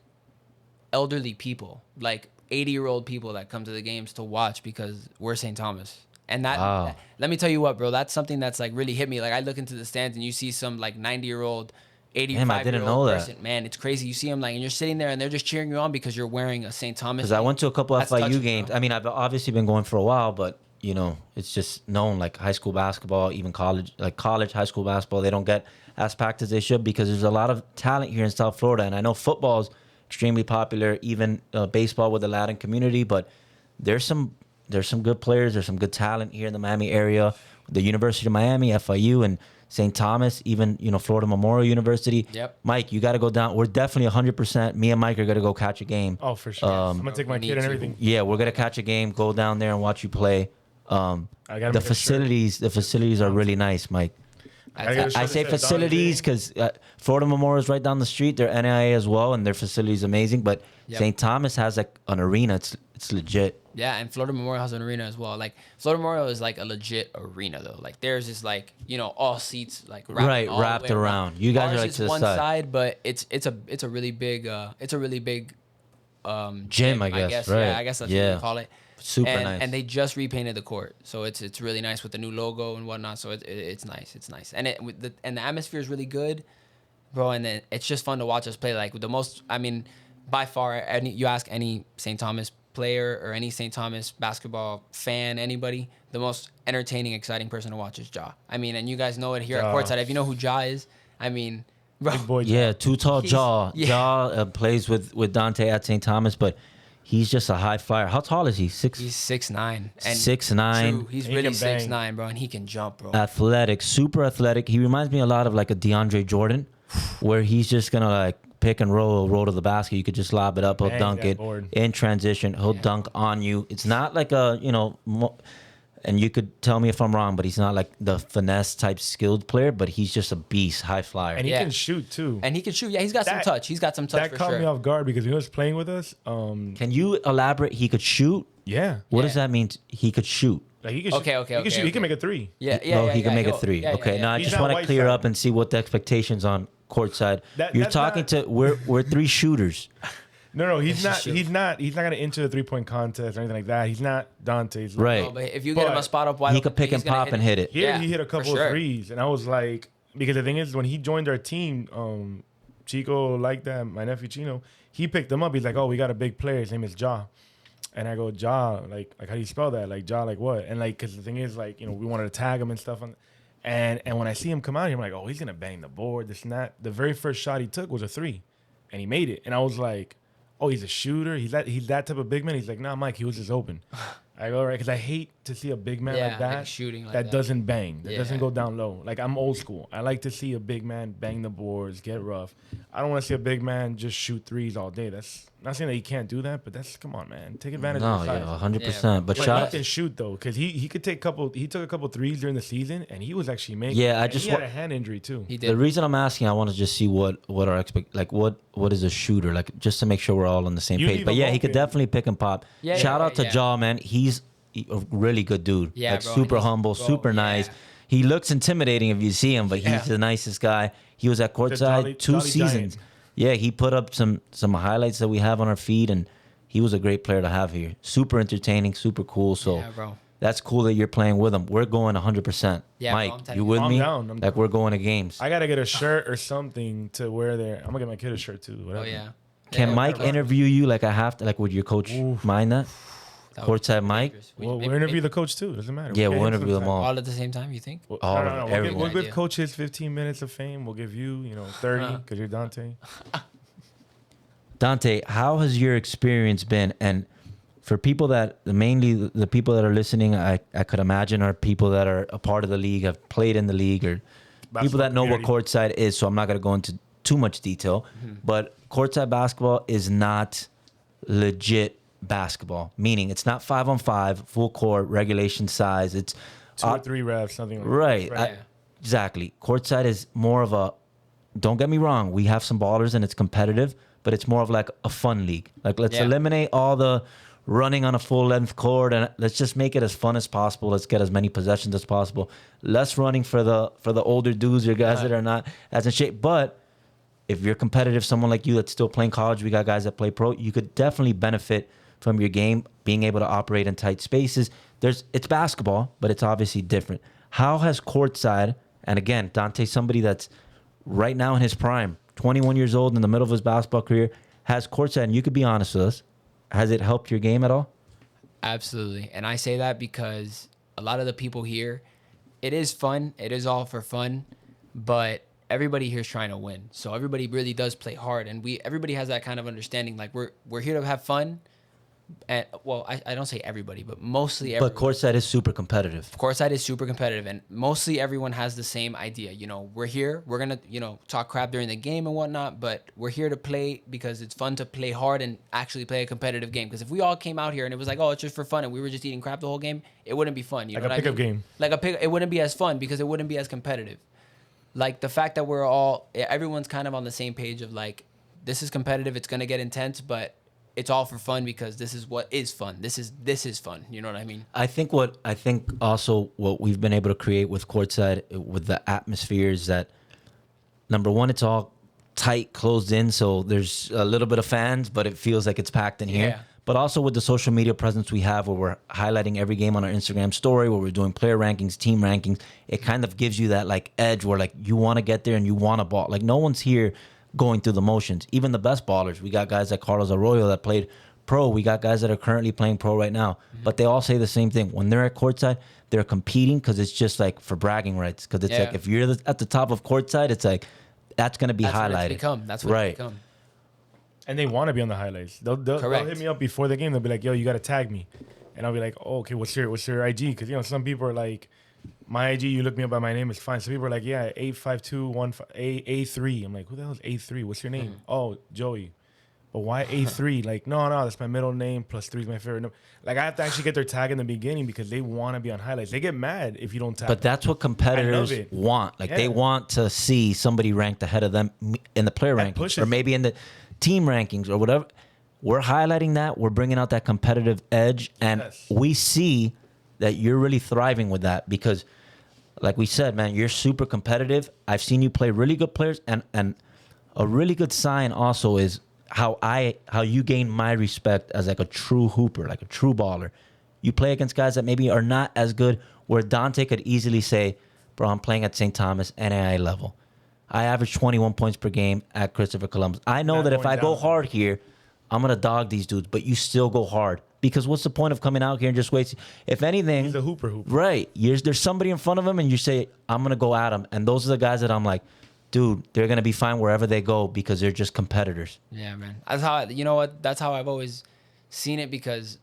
elderly people, like 80-year-old people that come to the games to watch because we're St. Thomas. And that, let me tell you what, bro, that's something that's like really hit me. Like I look into the stands and you see some like 90-year-old, 85-year-old person. Man, it's crazy. You see them like, and you're sitting there and they're just cheering you on because you're wearing a St. Thomas. Because I went to a couple FIU games. Bro. I mean, I've obviously been going for a while, but you know, it's just known like high school basketball, even college, high school basketball, they don't get as packed as they should because there's a lot of talent here in South Florida. And I know football is extremely popular, even baseball with the Latin community, but there's some good players. There's some good talent here in the Miami area. The University of Miami, FIU, and St. Thomas, even, you know, Florida Memorial University. Yep. Mike, you got to go down. We're definitely 100%. Me and Mike are going to go catch a game. Oh, for sure. I'm going to take my kid and everything. Yeah, we're going to catch a game, go down there and watch you play. The facilities are really nice, Mike. I say facilities because Florida Memorial is right down the street. They're NIA as well, and their facility is amazing. But St. Thomas has like an arena. It's legit. Yeah, and Florida Memorial has an arena as well. Like Florida Memorial is like a legit arena though. Like there's just like, you know, all seats like wrapped around. You guys Ours are like is to the one side, but it's a really big gym, I guess. Right. Yeah, I guess that's what you call it. Super nice. And they just repainted the court, so it's really nice with the new logo and whatnot. So it's nice. It's nice, and the atmosphere is really good, bro. And then it's just fun to watch us play. Like the most, I mean, by far, you ask any St. Thomas player or any St. Thomas basketball fan, anybody, the most entertaining, exciting person to watch is Ja. I mean, and you guys know it here at Courtside. If you know who Ja is, I mean, bro. Big boy Ja. Yeah, too tall Ja. Yeah. Ja plays with Dante at St. Thomas, but he's just a high flyer. How tall is he? He's 6'9". And 6'9". True, he's really 6'9", bro, and he can jump, bro. Athletic, super athletic. He reminds me a lot of like a DeAndre Jordan, where he's just gonna like pick and roll to the basket. You could just lob it up, he'll dunk it in transition. He'll dunk on you. It's not like a, you know, and you could tell me if I'm wrong, but he's not like the finesse type skilled player, but he's just a beast, high flyer. And he can shoot too. And he can shoot. Yeah, he's got some touch. He's got some touch for sure. That caught me off guard because he was playing with us. Can you elaborate? He could shoot? Yeah. What does that mean? He could shoot. Like he can shoot. He can make a three. Yeah. He can make a three. Okay. Now I just want to clear up and see what the expectations on Courtside. You're talking to we're three shooters. No, he's not. He's not gonna enter the 3-point contest or anything like that. He's not Dante. Right. No, but if you get him a spot up wide, he could pick and pop and hit it. He hit a couple of threes, and I was like, because the thing is, when he joined our team, Chico liked that. My nephew Chino, he picked him up. He's like, "Oh, we got a big player. His name is Ja." And I go, "Ja, like how do you spell that? Like Ja, like what?" And like, because the thing is, like, you know, we wanted to tag him and stuff. And when I see him come out here, I'm like, "Oh, he's gonna bang the board. This and that." The very first shot he took was a 3, and he made it. And I was like, "Oh, he's a shooter. He's that type of big man." He's like, "Nah, Mike, he was just open." I go, right, because I hate to see a big man like that, like shooting like that doesn't bang, that doesn't Yeah. go down low. Like, I'm old school. I like to see a big man bang the boards, get rough. I don't want to see a big man just shoot threes all day. That's not saying that he can't do that, but come on, man, take advantage of the size. 100%. But He shot can shoot though, because he could take he took a couple threes during the season, and he was actually making. Yeah, he had a hand injury too. He did. The reason I'm asking, I want to just see what our what is a shooter, like, just to make sure we're all on the same You page. need But a yeah, he ball could game. definitely pick and pop. Yeah, Shout out to yeah. Ja, man. He's a really good dude. Yeah, like bro, super he's- humble, bro, super nice. yeah. He looks intimidating if you see him, but he's the nicest guy. He was at Courtside Jolly 2 seasons. Giant. Yeah, he put up some highlights that we have on our feed, and he was a great player to have here. Super entertaining, super cool. So Yeah, bro. that's cool that you're playing with him. We're going 100%. Yeah, bro, Mike, I'm telling you you. with I'm me? down, I'm Like, down. we're going to games. I gotta get a shirt or something to wear there. I'm gonna get my kid a shirt too. Whatever. Oh yeah. Can Yeah, Mike bro. interview you? Like, I have to, like, would your coach mind that? That would be Courtside Mike? dangerous. We'll Maybe- interview maybe the coach too. Doesn't matter. Yeah, get we'll him interview them sometime. all. all at the same time. You think? Well, All of no. everyone. We'll give Idea. coaches 15 minutes of fame. We'll give you, 30 because you're Dante. Dante, how has your experience been? And for people that mainly the people that are listening, I could imagine are people that are a part of the league, have played in the league, or people that know what courtside is. So I'm not going to go into too much detail, but courtside basketball is not legit basketball, meaning it's not 5-on-5, full court, regulation size. It's 2 or 3 refs, something like right. that. Exactly. Courtside is more of a, don't get me wrong, we have some ballers and it's competitive, but it's more of like a fun league. Like, let's eliminate all the running on a full length court and let's just make it as fun as possible. Let's get as many possessions as possible. Less running for the older dudes or guys that are not as in shape. But if you're competitive, someone like you that's still playing college, we got guys that play pro, you could definitely benefit from your game being able to operate in tight spaces. It's basketball, but it's obviously different. How has courtside, and again, Dante, somebody that's right now in his prime, 21 years old, in the middle of his basketball career, has courtside, and you could be honest with us, has it helped your game at all? Absolutely. And I say that because a lot of the people here, it is fun. It is all for fun, but everybody here is trying to win. So everybody really does play hard, and everybody has that kind of understanding. Like we're here to have fun. And well, I don't say everybody, but mostly everyone. But courtside is super competitive. Courtside is super competitive, and mostly everyone has the same idea. You know, we're here, we're gonna, talk crap during the game and whatnot, but we're here to play because it's fun to play hard and actually play a competitive game. Because if we all came out here and it was like, oh, it's just for fun, and we were just eating crap the whole game, it wouldn't be fun. You know like what a pickup I mean? game. Like it wouldn't be as fun because it wouldn't be as competitive. Like the fact that everyone's kind of on the same page of like, this is competitive, it's gonna get intense, but it's all for fun because this is what is fun. This is fun. You know what I mean? I think also what we've been able to create with courtside with the atmosphere is that, number one, it's all tight, closed in, so there's a little bit of fans, but it feels like it's packed in here. Yeah. But also with the social media presence we have, where we're highlighting every game on our Instagram story, where we're doing player rankings, team rankings, it kind of gives you that like edge where like you want to get there and you want to ball. Like no one's here going through the motions. Even the best ballers, we got guys like Carlos Arroyo that played pro. We got guys that are currently playing pro right now. But they all say the same thing. When they're at courtside, they're competing because it's just like for bragging rights. Because it's like if you're at the top of courtside, it's like that's going to be highlighted. That's what it's become. And they want to be on the highlights. They'll hit me up before the game. They'll be like, "Yo, you got to tag me," and I'll be like, "Oh, okay, what's your IG?" Because some people are like, "My IG, you look me up by my name, it's fine." Some people are like, "Yeah, 85215A3." I'm like, "Who the hell is A3? What's your name?" "Oh, Joey." "But why A3?" Like, no, that's my middle name plus 3 is my favorite number. Like, I have to actually get their tag in the beginning because they want to be on highlights. They get mad if you don't tag. But that's what competitors want. Like they want to see somebody ranked ahead of them in the player rankings or maybe in the team rankings or whatever. We're highlighting that. We're bringing out that competitive edge, and we see that you're really thriving with that because, like we said, man, you're super competitive. I've seen you play really good players, and a really good sign also is how you gain my respect as like a true hooper, like a true baller. You play against guys that maybe are not as good, where Dante could easily say, "Bro, I'm playing at St. Thomas NAI level. I average 21 points per game at Christopher Columbus. I know that if I go hard here, I'm gonna dog these dudes, but you still go hard. Because what's the point of coming out here and just waiting? If anything, he's a hooper. Right. There's somebody in front of him and you say, I'm gonna go at him. And those are the guys that I'm like, dude, they're gonna be fine wherever they go because they're just competitors. Yeah, man. That's how that's how I've always seen it because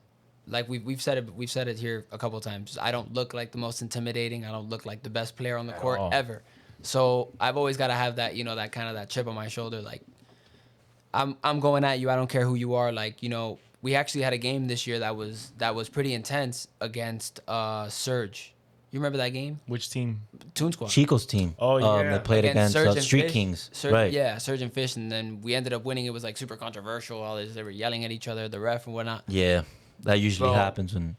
like we've said it here a couple of times. I don't look like the most intimidating. I don't look like the best player on the court ever. So I've always got to have that, that kind of that chip on my shoulder. Like I'm going at you. I don't care who you are. Like, we actually had a game this year that was pretty intense against Surge. You remember that game? Which team? Toon Squad. Chico's team. Oh, yeah. They played against Street Fish. Kings. Right. Yeah, Surge and Fish. And then we ended up winning. It was like super controversial. All this, they were yelling at each other, the ref and whatnot. Yeah, that usually happens when...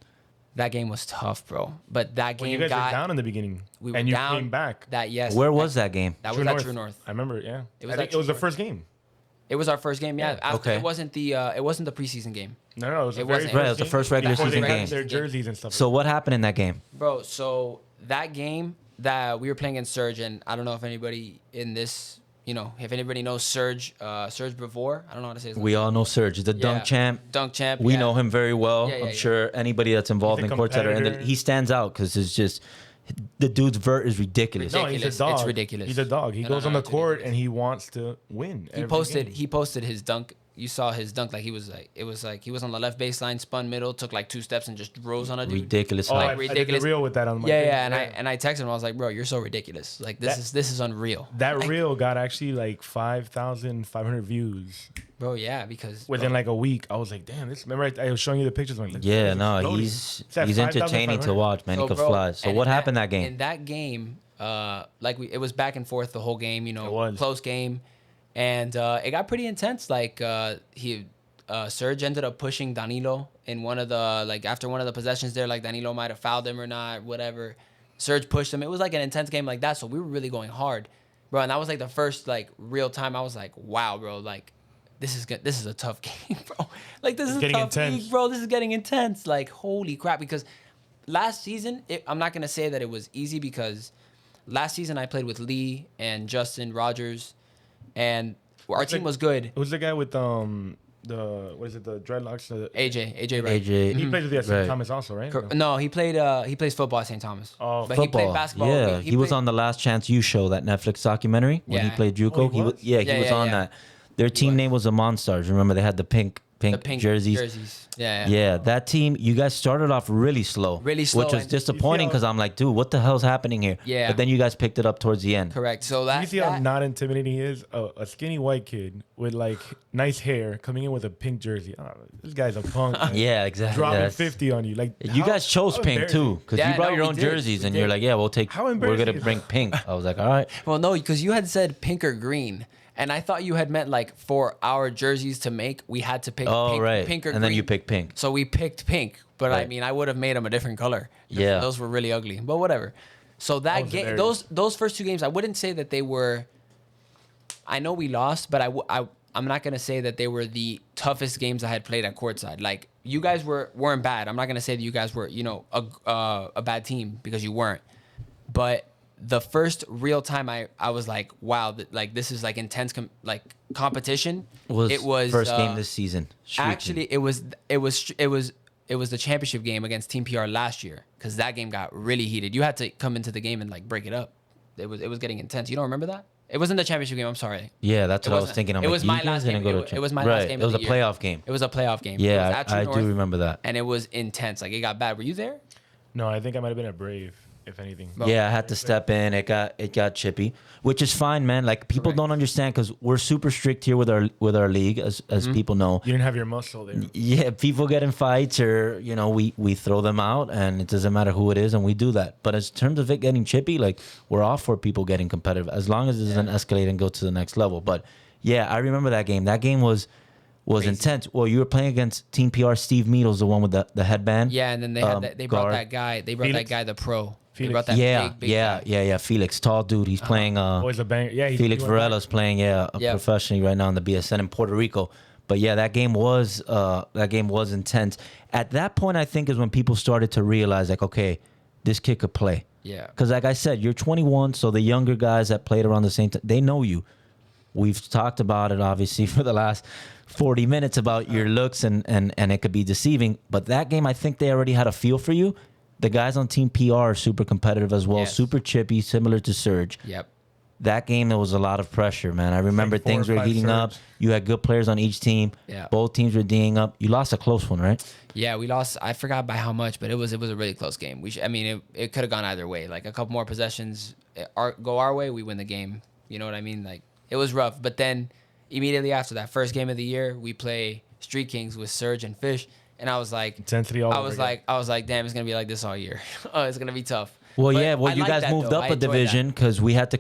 That game was tough, bro. But that game you guys were down in the beginning, and you came back. Where was that game? That was at True North. I remember, yeah. It was the first game. It was our first game, yeah. Okay. It wasn't the preseason game. No, it was it was the first regular season game. Their jerseys and stuff. So what happened in that game, bro? So that game that we were playing against Surge, and I don't know if anybody in this. If anybody knows Serge Bavor, I don't know how to say his name. We all know Serge. He's the dunk champ. We know him very well. I'm sure anybody that's involved in courtside, he stands out because it's just the dude's vert is ridiculous. No, he's a dog. It's ridiculous. He's a dog. He goes on the court and he wants to win. He posted his dunk, you saw his dunk. Like he was like it was like he was on the left baseline, spun middle, took like 2 steps and just rose on a dude. Ridiculous. Oh, height. I did the reel with that on my Yeah, thing. and I texted him. I was like, bro, you're so ridiculous. Like this is unreal. That reel got actually like 5,500 views Bro, yeah, because within like a week. I was like, damn, this. Remember, I was showing you the pictures. I'm like, Yeah, this is no, exploding. he's It's at entertaining to 5,500. watch, man. He could bro, fly. So and what in happened that game? In that game, it was back and forth the whole game. You know, It was. close game, and it got pretty intense. Like Serge ended up pushing Danilo in one of the after one of the possessions there. Like Danilo might have fouled him or not, whatever. Serge pushed him. It was like an intense game like that. So we were really going hard, bro. And that was like the first like real time I was like, wow, bro, like. This is good. This is a tough game, bro. Like this is a tough league, bro. This is getting intense. Like holy crap! Because last season, I'm not gonna say that it was easy because last season I played with Lee and Justin Rogers, and our team was good. Who's the guy with the dreadlocks? AJ Wright. AJ. He plays with the St. Right. Thomas also, right? No, he plays football at St. Thomas. Oh, but he played Football. basketball. Yeah, he was on the Last Chance U show, that Netflix documentary when he Yeah. played JUCO. Oh, he was? He was on Yeah. that. Their team name was the Monstars. Remember, they had the pink jerseys. Yeah, that team, you guys started off really slow. Really slow, Which was and- disappointing You see because I'm like, dude, what the hell's happening here? Yeah. But then you guys picked it up towards the end. Correct. So that You see how not intimidating he is? A skinny white kid with like nice hair coming in with a pink jersey. Oh, this guy's a punk. Man. Yeah, exactly. Dropping That's- 50 on you. Like You guys chose how pink too, because Yeah, you brought no, your we own did. jerseys, We and you're did. like, yeah, we'll take. How We're gonna embarrassing. bring pink. I was like, all right. Well, no, because you had said pink or green. And I thought you had meant like for our jerseys to make, we had to pick Oh, pink, right. pink or And green. then you picked pink. So we picked pink. But I Right. mean, I would have made them a different color. Yeah. Those were really ugly. But whatever. So that was game, hilarious. those first 2 games, I wouldn't say that they were. I know we lost, but I'm not gonna say that they were the toughest games I had played at courtside. Like you guys weren't bad. I'm not gonna say that you guys were a bad team because you weren't. But the first real time I was like, wow, like this is like intense competition. It was first game this season. Streaky. Actually, it was the championship game against Team PR last year because that game got really heated. You had to come into the game and like break it up. It was getting intense. You don't remember that? It wasn't the championship game. I'm sorry. Yeah, that's what I was wasn't. thinking. I'm It like, was you my guys last didn't game. go to It was my right. last game It was of a the year. playoff game. It was a playoff game. It was Yeah, at True I North, do remember that. and it was intense. Like it got bad. Were you there? No, I think I might have been a Brave, if anything. Yeah, I had to step in. It got chippy, which is fine, man. Like people Correct. don't understand because we're super strict here with our league, as people know. You didn't have your muscle there. Yeah, people get in fights, or we throw them out, and it doesn't matter who it is, and we do that. But in terms of it getting chippy, like we're all for people getting competitive as long as it doesn't escalate and go to the next level. But yeah, I remember that game. That game was intense. Well, you were playing against Team PR. Steve Meadles, the one with the headband. Yeah, and then they had they brought guard. that guy. They brought Felix? that guy, the pro. They Felix? brought that big guy. Yeah. Felix, tall dude. He's playing. Always a banger. Yeah, Felix Varela's playing, Yep. professionally right now in the BSN in Puerto Rico. But yeah, that game was intense. At that point, I think is when people started to realize, like, okay, this kid could play. Yeah. Because like I said, you're 21, so the younger guys that played around the same time, they know you. We've talked about it, obviously, for the last 40 minutes about your looks, and it could be deceiving. But that game, I think they already had a feel for you. The guys on Team PR are super competitive as well, Yes. super chippy, similar to Serge. Yep. That game, there was a lot of pressure, man. I remember Like 4 things or were 5 heating up. serves. You had good players on each team. Yeah. Both teams were D'ing up. You lost a close one, right? Yeah, we lost. I forgot by how much, but it was a really close game. It could have gone either way. Like a couple more possessions go our way, we win the game. You know what I mean? Like it was rough. But then immediately after that first game of the year, we play Street Kings with Serge and Fish, and I was like, Intensity all I over was again. like, damn, it's gonna be like this all year. Oh, it's gonna be tough. Well, But yeah. Well, I you like guys that, moved though. up I a enjoyed that. division because we had to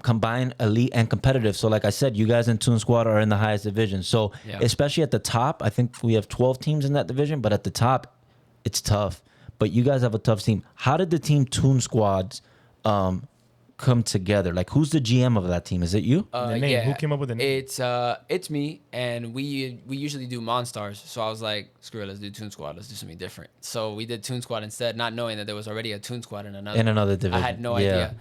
combine elite and competitive. So, like I said, you guys in Toon Squad are in the highest division. So, Yeah. especially at the top, I think we have 12 teams in that division. But at the top, it's tough. But you guys have a tough team. How did the team Toon Squads come together? Like, who's the GM of that team? Is it you? The name. Who came up with the name? It's me, and we usually do Monstars. So I was like, screw it, let's do Toon Squad. Let's do something different. So we did Toon Squad instead, not knowing that there was already a Toon Squad in another division. I had no Yeah. idea.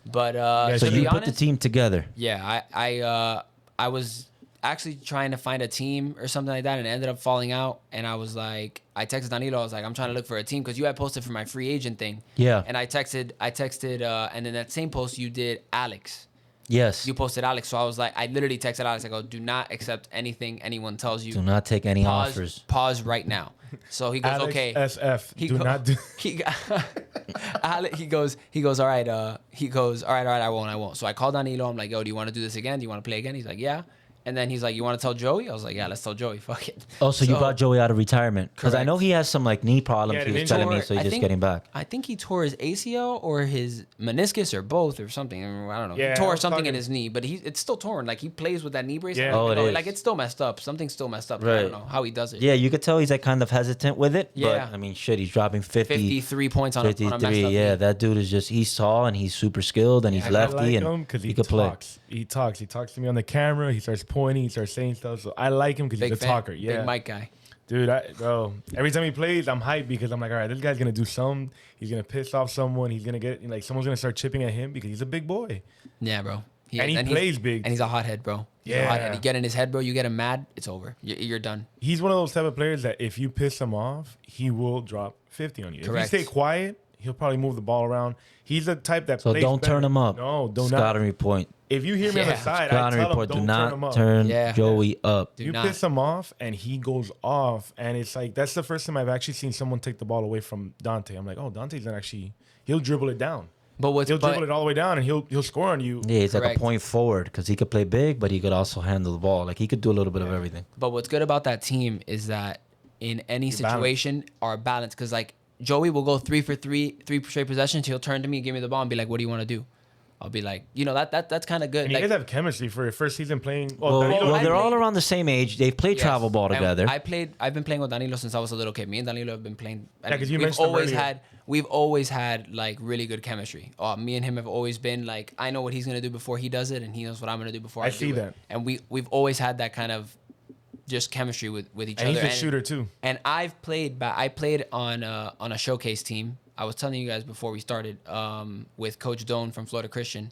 But So to you be put honest, the team together. yeah, I was actually trying to find a team or something like that, and it ended up falling out. And I was like, I texted Danilo. I was like, I'm trying to look for a team because you had posted for my free agent thing. Yeah. And I texted, and in that same post you did Alex. Yes. You posted Alex. So I was like, I literally texted Alex. I go, do not accept anything anyone tells you. Do not take any offers. Pause right now. So he goes, Alex okay. SF. He Do not do. He goes, all right. I won't. So I called Danilo. I'm like, yo, do you want to do this again? Do you want to play again? He's like, yeah. And then he's like, you want to tell Joey? I was like, yeah, let's tell Joey. Fuck it. Oh, so you brought Joey out of retirement? Because I know he has some like knee problems. Yeah, He was he telling me, tore- so he's I just think- getting back. I think he tore his ACL or his meniscus or both or something. I don't know. Yeah, He I tore was something in talking- his knee, but it's still torn. Like he plays with that knee brace. Yeah. I don't Oh, even it know. is. Like it's still messed up. Something's still messed up. I Right. don't know how he does it. Yeah, you could tell he's like kind of hesitant with it. Yeah. But I mean, shit, he's dropping 50, 53 points on a messed 53. up Yeah, knee. that dude is just, he's tall and he's super skilled and he's I lefty like and him because he could play. talks. He talks. He talks to me on the camera. He starts pointing. He starts saying stuff. So I like him because he's Big a fan. talker. Yeah, Big Mike guy. dude. Bro, every time he plays, I'm hyped because I'm like, all right, this guy's gonna do something. He's gonna piss off someone. He's gonna get like someone's gonna start chipping at him because he's a big boy. Yeah, bro. And he he's- plays big. And he's a hothead, bro. He's a Yeah. hothead. You get in his head, bro. You get him mad. It's over. You're done. He's one of those type of players that if you piss him off, he will drop 50 on you. Correct. If you stay quiet, he'll probably move the ball around. He's the type that So plays don't turn better. him up. No, do not. Scouting point. If you hear me on the Yeah. side, I Scouting tell him, report. Do don't turn him not up. turn Yeah. Joey up. Do You not. piss him off and he goes off, and it's like that's the first time I've actually seen someone take the ball away from Dante. I'm like, oh, Dante's not actually. He'll dribble it down. But He'll dribble it all the way down, and he'll score on you. Yeah, he's like Correct. a point forward because he could play big, but he could also handle the ball. Like he could do a little bit of everything. But what's good about that team is that in any situation, our balance, because like Joey will go 3 for 3 straight possessions. He'll turn to me, give me the ball, and be like, "What do you want to do?" I'll be like, that's kind of good. And Like, you guys have chemistry for your first season playing. Well, Danilo- I they're all played- around the same age. They've played yes. travel ball And together. I've been playing with Danilo since I was a little kid. Me and Danilo have been playing. Yeah, 'cause you mentioned him earlier. We've always had like really good chemistry. Me and him have always been like, I know what he's gonna do before he does it, and he knows what I'm gonna do before I do see it. that. And we've always had that kind of just chemistry with each and other. he's a shooter too. And I played on a showcase team. I was telling you guys before we started with Coach Doan from Florida Christian.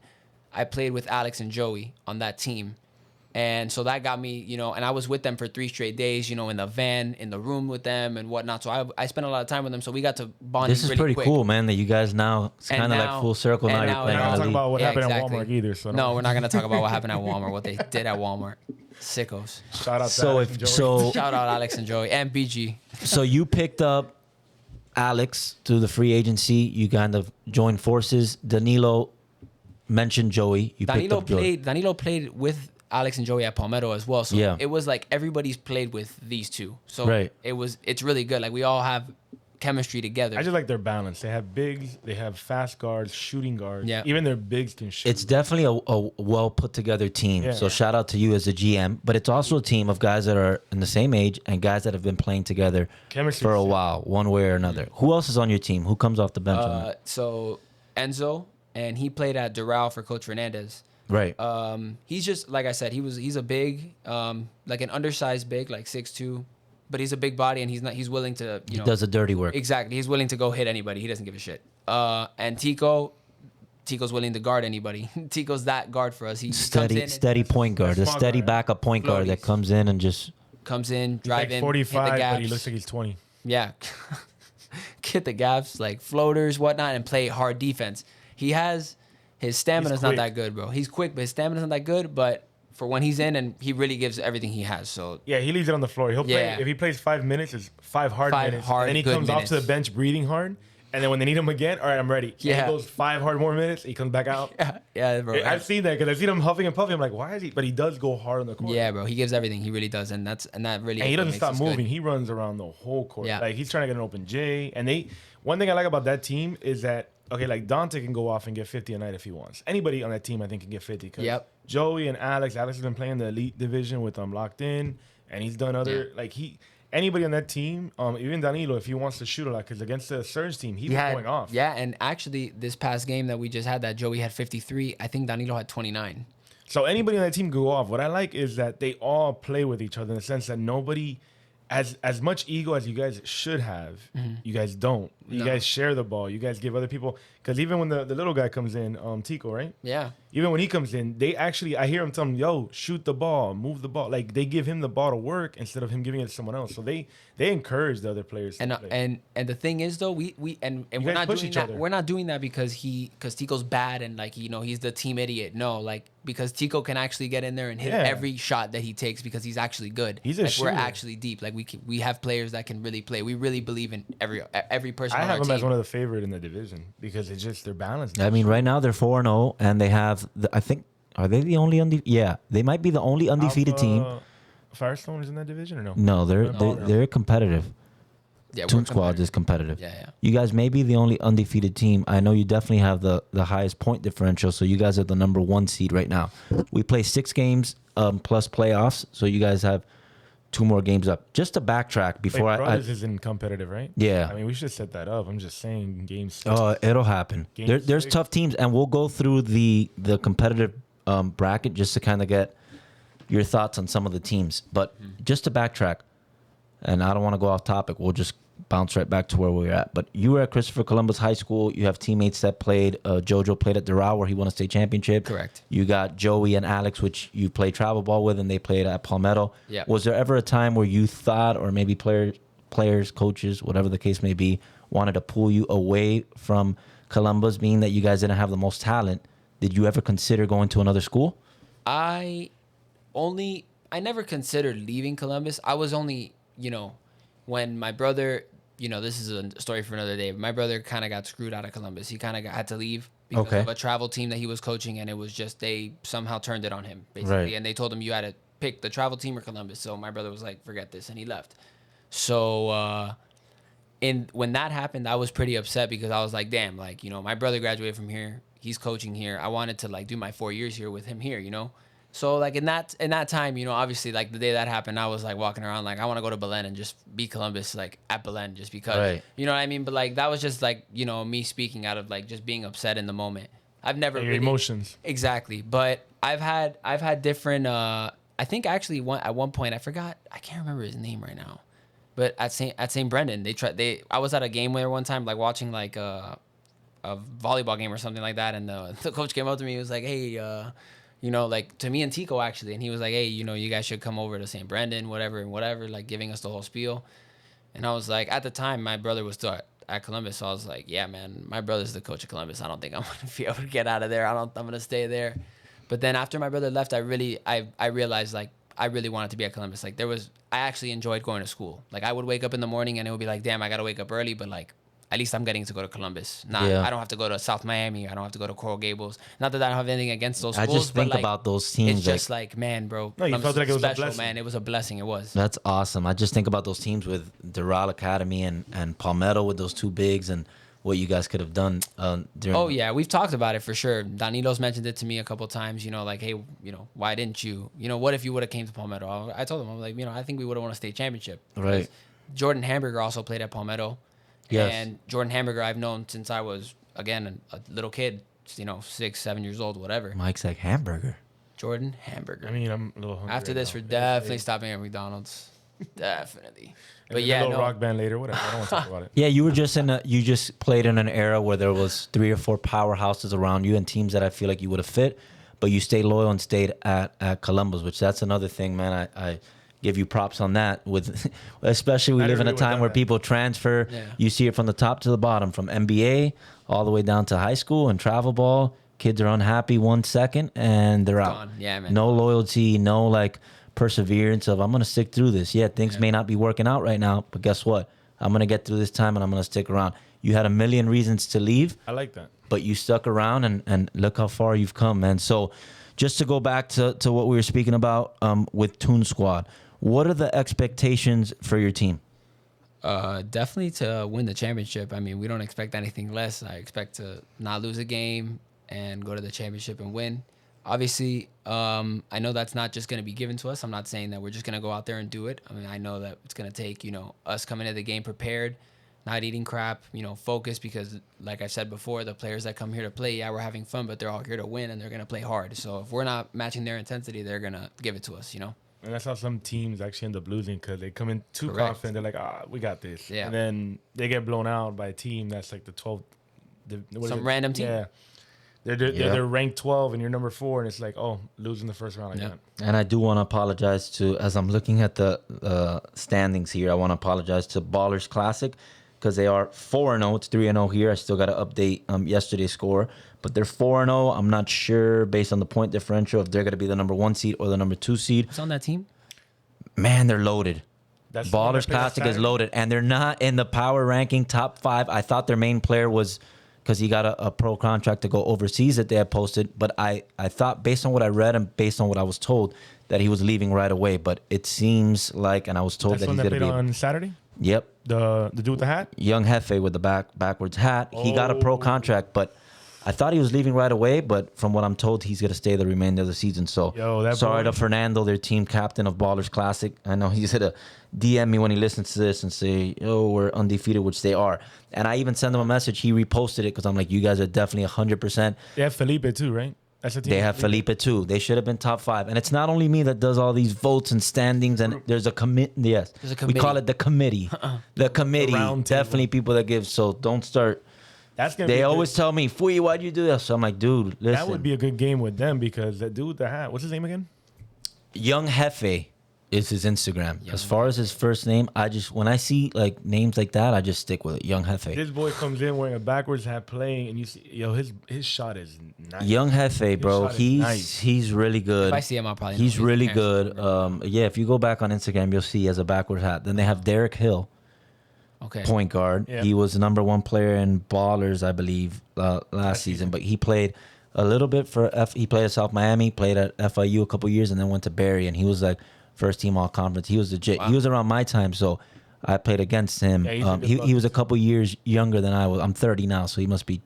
I played with Alex and Joey on that team. And so that got me, and I was with them for 3 straight days, in the van, in the room with them and whatnot. So I spent a lot of time with them. So we got to bond This is really pretty quick. cool, man. That you guys now it's And kind of like now- full circle. and Now you're now- playing And I on don't the talk league. about what Yeah, happened exactly. at Walmart either. So No, we're not going to talk about what happened at Walmart, what they did at Walmart. Sickos. Shout out to So Alex if and Joey. so, Shout out Alex and Joey and BG. so you picked up Alex through the free agency. You kind of joined forces. Danilo mentioned Joey. You picked up Joey. Danilo played with Alex and Joey at Palmetto as well. So Yeah. it was like everybody's played with these two. So Right. it's really good. Like we all have chemistry together. I just like their balance. They have bigs, they have fast guards, shooting guards. Yeah. Even their bigs can shoot. It's definitely a well put together team. Yeah. So shout out to you as a GM. But it's also a team of guys that are in the same age and guys that have been playing together Chemistry for a is- while, one way or another. Who else is on your team? Who comes off the bench on that? So Enzo, and he played at Doral for Coach Fernandez. Right. He's just like I said, he's a big, like an undersized big, like 6'2", but he's a big body and he's willing to He does the dirty work. Exactly. He's willing to go hit anybody. He doesn't give a shit. And Tico's willing to guard anybody. Tico's that guard for us. He Steady point guard, a Small steady guy. backup point guard that Floaties. comes in and just comes in, He's drive like in, 45, hit the gaps. but he looks like he's 20. Yeah. Hit the gaps, like floaters, whatnot, and play hard defense. His stamina's not quick. that good, bro. He's quick, but his stamina's not that good. But for when he's in, and he really gives everything he has. So Yeah, he leaves it on the floor. He'll play Yeah. if he plays 5 minutes, it's 5 hard Five minutes. hard, and then he good comes off to the minutes. bench breathing hard. And then when they need him again, all right, I'm ready. And Yeah. he goes 5 hard more minutes. He comes back out. yeah, bro. I've seen that because I've seen him huffing and puffing. I'm like, why is he? But he does go hard on the court. Yeah, bro. He gives everything. He really does, and that really. And he is what doesn't makes stop us good. moving. He runs around the whole court. Yeah. Like he's trying to get an open J. And one thing I like about that team is that like Dante can go off and get 50 a night if he wants. Anybody on that team I think can get 50. 'Cause Yep. Joey and Alex has been playing the elite division with Locked In, and he's done other anybody on that team, even Danilo, if he wants to shoot a lot, because against the Surge team, he was going off. Yeah, and actually, this past game that we just had, that Joey had 53. I think Danilo had 29. So anybody on that team can go off. What I like is that they all play with each other in the sense that nobody, as much ego as you guys should have, you guys don't. You No. guys share the ball. You guys give other people. Because even when the little guy comes in, Tico, right? Yeah. even when he comes in, they actually, I hear him tell him, yo, shoot the ball, move the ball. Like, they give him the ball to work instead of him giving it to someone else. So they encourage the other players to play. And the thing is though, we we're not doing that. We're not doing that because Tico's bad and like, you know, he's the team idiot. No, like, because Tico can actually get in there and hit every shot that he takes because he's actually good. He's a like, shooter. We're actually deep. Like we have players that can really play. We really believe in every person I on have our them team. as one of the favorite in the division because it's just, they're balanced. I mean, right now they're 4-0, and they have, I think, are they the only Yeah, they might be the only undefeated team. Firestone is in that division or no? No, they're competitive. Yeah, Toon Squad is competitive. Yeah. You guys may be the only undefeated team. I know you definitely have the highest point differential, so you guys are the number 1 seed right now. We play 6 games plus playoffs, so you guys have 2 more games up. Just to backtrack before Brothers isn't competitive, right? Yeah. I mean, we should set that up. I'm just saying, games. It'll happen. There's tough teams, and we'll go through the competitive bracket just to kind of get your thoughts on some of the teams. But just to backtrack, and I don't want to go off topic, we'll just bounce right back to where we were at. But you were at Christopher Columbus High School. You have teammates that played. Jojo played at Doral, where he won a state championship. Correct. You got Joey and Alex, which you played travel ball with, and they played at Palmetto. Yeah. Was there ever a time where you thought, or maybe players, coaches, whatever the case may be, wanted to pull you away from Columbus, being that you guys didn't have the most talent? Did you ever consider going to another school? I never considered leaving Columbus. I was only, you know, when my brother, you know, this is a story for another day. My brother kind of got screwed out of Columbus. He kind of had to leave because of a travel team that he was coaching, and it was just, they somehow turned it on him, basically. Right. And they told him you had to pick the travel team or Columbus. So my brother was like, forget this, and he left. So when that happened, I was pretty upset because I was like, damn, like, you know, my brother graduated from here. He's coaching here. I wanted to like do my 4 years here with him here, you know? So like in that time, you know, obviously like the day that happened, I was like walking around like I want to go to Belen and just be Columbus like at Belen just because, Right. you know what I mean? But like that was just like, you know, me speaking out of like just being upset in the moment. I've never Your really, emotions. Exactly. But I've had different I think actually at one point I can't remember his name right now. But at St. Brendan, I was at a game there one time like watching like a volleyball game or something like that, and the coach came up to me. He was like, hey, you know, like to me and Tico actually, and he was like, hey, you know, you guys should come over to St. Brendan, whatever, like giving us the whole spiel. And I was like, at the time, my brother was still at Columbus, so I was like, yeah, man, my brother's the coach of Columbus. I don't think I'm gonna be able to get out of there. I'm gonna stay there. But then after my brother left, I realized like I really wanted to be at Columbus. Like I actually enjoyed going to school. Like I would wake up in the morning and it would be like, damn, I gotta wake up early, but like at least I'm getting to go to Columbus. I don't have to go to South Miami. I don't have to go to Coral Gables. Not that I don't have anything against those schools. I just think but like, about those teams. It's just like, man, bro. No, you felt like it was a special, blessing. man. It was a blessing. It was. That's awesome. I just think about those teams with Doral Academy and Palmetto with those 2 bigs and what you guys could have done during. Oh yeah, we've talked about it for sure. Danilo's mentioned it to me a couple of times. You know, like, hey, you know, why didn't you? You know, what if you would have came to Palmetto? I told him, I'm like, you know, I think we would have won a state championship. Right. Jordan Hamburger also played at Palmetto. Yes. And Jordan Hamburger I've known since I was, again, a little kid, you know, 6, 7 years old, whatever. Mike's like hamburger. Jordan Hamburger. I mean, I'm a little hungry. After right this, now. we're definitely stopping at McDonald's. Definitely. And But there's yeah, a little no. rock band later. Whatever. I don't want to talk about it. Yeah, you just played in an era where there was 3 or 4 powerhouses around you and teams that I feel like you would have fit, but you stayed loyal and stayed at Columbus, which that's another thing, man. I give you props on that. With especially we live in a time where people transfer. Yeah. You see it from the top to the bottom, from NBA all the way down to high school and travel ball. Kids are unhappy 1 second and they're out. Gone. Yeah, man. No loyalty, no like perseverance of I'm gonna stick through this. Yeah, things may not be working out right now, but guess what? I'm gonna get through this time and I'm gonna stick around. You had a million reasons to leave, I like that. but you stuck around and look how far you've come, man. So just to go back to what we were speaking about with Toon Squad, what are the expectations for your team? Definitely to win the championship. I mean, we don't expect anything less. I expect to not lose a game and go to the championship and win. Obviously, I know that's not just going to be given to us. I'm not saying that we're just going to go out there and do it. I mean, I know that it's going to take, you know, us coming into the game prepared, not eating crap, you know, focused, because like I said before, the players that come here to play, yeah, we're having fun, but they're all here to win and they're going to play hard. So if we're not matching their intensity, they're going to give it to us, you know? And that's how some teams actually end up losing, because they come in too Correct. confident. They're like, we got this. Yeah. And then they get blown out by a team that's like the 12th. Some random team. Yeah. They're ranked 12 and you're number 4, and it's like, oh, losing the first round like that. And I do want to apologize to, as I'm looking at the standings here, I want to apologize to Ballers Classic because they are 4-0. It's 3-0 here. I still got to update yesterday's score, but they're 4-0. I'm not sure based on the point differential if they're going to be the number 1 seed or the number 2 seed. Who's on that team? Man, they're loaded. That's Ballers Classic is loaded, and they're not in the power ranking top 5. I thought their main player was because he got a pro contract to go overseas that they had posted. But I thought, based on what I read and based on what I was told, that he was leaving right away. But it seems like, and I was told That's that he's going going to to be be on Saturday. Yep, The dude with the hat. young Jefe with the backwards hat. He got a pro contract, but I thought he was leaving right away. But from what I'm told, he's going to stay the remainder of the season. So sorry to Fernando, their team captain of Ballers Classic. I know he's going to DM me when he listens to this and say, "Oh, we're undefeated," which they are. And I even sent him a message. He reposted it because I'm like, you guys are definitely 100%. They have Felipe too, right? That's the team. They have Felipe too. They should have been top 5. And it's not only me that does all these votes and standings. And there's a commit. Yes, There's a we committee. call it the committee. The committee. round table. Definitely people that give. So don't start. That's gonna They be always tell me, "Fui, why'd you do this?" So I'm like, dude, listen. that would be a good game with them because that dude with the hat. What's his name again? Young Jefe is his Instagram. As far as his first name, I just when I see like names like that, I just stick with it. Young Jefe. This boy comes in wearing a backwards hat playing, and you see, his shot is nice. Young Jefe, bro. shot is He's nice. he's really good. If I see him, I'll probably know He's who really the parents good. are. Yeah, if you go back on Instagram, you'll see he has a backwards hat. Then they have Derek Hill, Okay. point guard. Yeah. He was the number 1 player in Ballers, I believe, last season. But he played a little bit for he played at South Miami, played at FIU a couple years, and then went to Barry. And he was like first team all conference. He was legit. He was around my time, so I played against him. Yeah, he's a good He was a couple years younger than I was. I'm 30 now, so he must be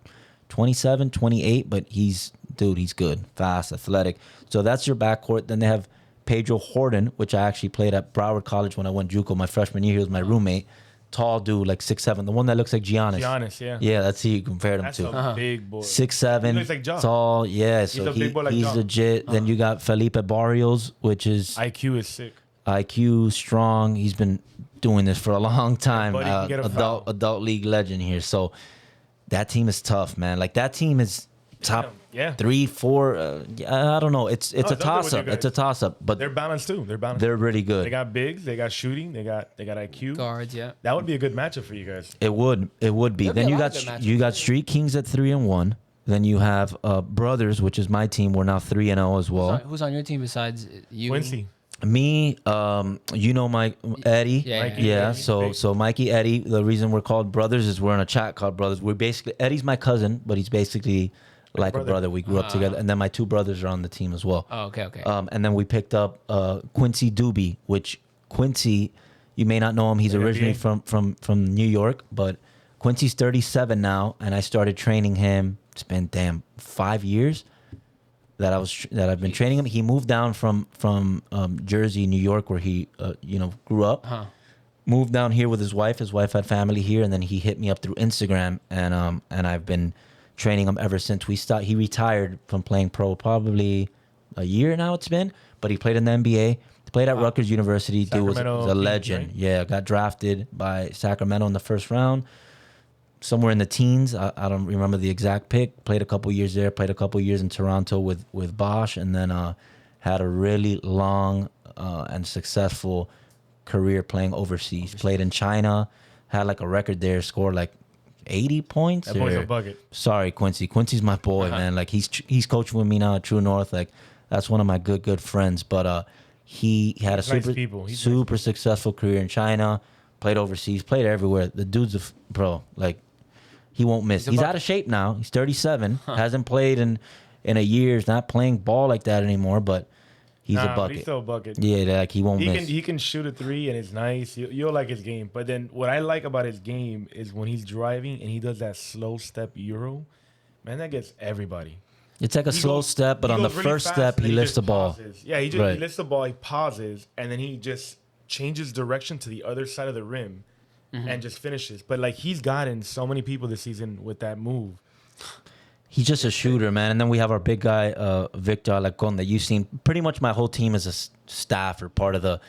27, 28. But he's good, fast, athletic. So that's your backcourt. Then they have Pedro Horton, which I actually played at Broward College when I went JUCO my freshman year. He was my roommate. Tall dude, like 6'7", the one that looks like Giannis. Giannis, yeah. Yeah, that's who you compared him That's to. a big boy. 6'7", He looks like Ja. tall. Yeah, so a big boy like he's Ja. legit. Then you got Felipe Barrios, which is IQ is sick. IQ strong. He's been doing this for a long time. Buddy can get a foul. Adult league legend here. So that team is tough, man. Like that team is top Yeah. 3, 4. I don't know. It's a up there with toss you up. It's a guys. toss up. But They're balanced too. They're balanced. they're really good. They got bigs. They got shooting. They got IQ. Guards, yeah. That would be a good matchup for you guys. It would be. There'll be Then a you lot got of good matchups. you got Street Kings at 3-1. Then you have Brothers, which is my team. We're now 3-0 as well. Who's on your team besides you? Quincy. Me, my Eddie. Yeah, Mikey, Yeah. Eddie. So Mikey, Eddie. The reason we're called brothers is we're in a chat called Brothers. We're basically Eddie's my cousin, but he's basically like a brother. brother. We grew up together, and then my 2 brothers are on the team as well. Oh, okay. And then we picked up Quincy Doobie, which Quincy, you may not know him. He's Yeah, originally NBA. from New York, but Quincy's 37 now, and I started training him. It's been 5 years that I've been training him. He moved down from Jersey, New York, where he grew up. Huh. Moved down here with his wife. His wife had family here, and then he hit me up through Instagram, and I've been training him ever since he retired from playing pro. Probably a year now it's been, but he played in the NBA. He played at Rutgers University. Dude was Sacramento a Kings, legend. right? Yeah, got drafted by Sacramento in the first round. Somewhere in the teens. I don't remember the exact pick. Played a couple years there. Played a couple years in Toronto with Bosch, and then had a really long and successful career playing overseas. Played in China. Had like a record there. Scored like 80 points. That boy's or- a bucket. Sorry, Quincy. Quincy's my boy, man. Like he's coaching with me now at True North. Like that's one of my good friends. But he had He's a nice super people. He's super successful career in China. Played overseas. Played everywhere. The dude's bro. Like he won't miss. He's out of shape now. He's 37. Hasn't played in a year. He's not playing ball like that anymore. But he's a But bucket. he's still a bucket. Yeah, like he won't miss. He can shoot a 3 and it's nice. You'll like his game. But then what I like about his game is when he's driving and he does that slow step euro, man, that gets everybody. It's like a He slow goes- step, but he on the goes really first fast step, and he then lifts just the ball. pauses. Yeah, he Right. lifts the ball, he pauses, and then he just changes direction to the other side of the rim and just finishes. But like he's gotten so many people this season with that move. He's just a shooter, man. And then we have our big guy, Victor Laconda. You've seen pretty much my whole team is a staff or part of the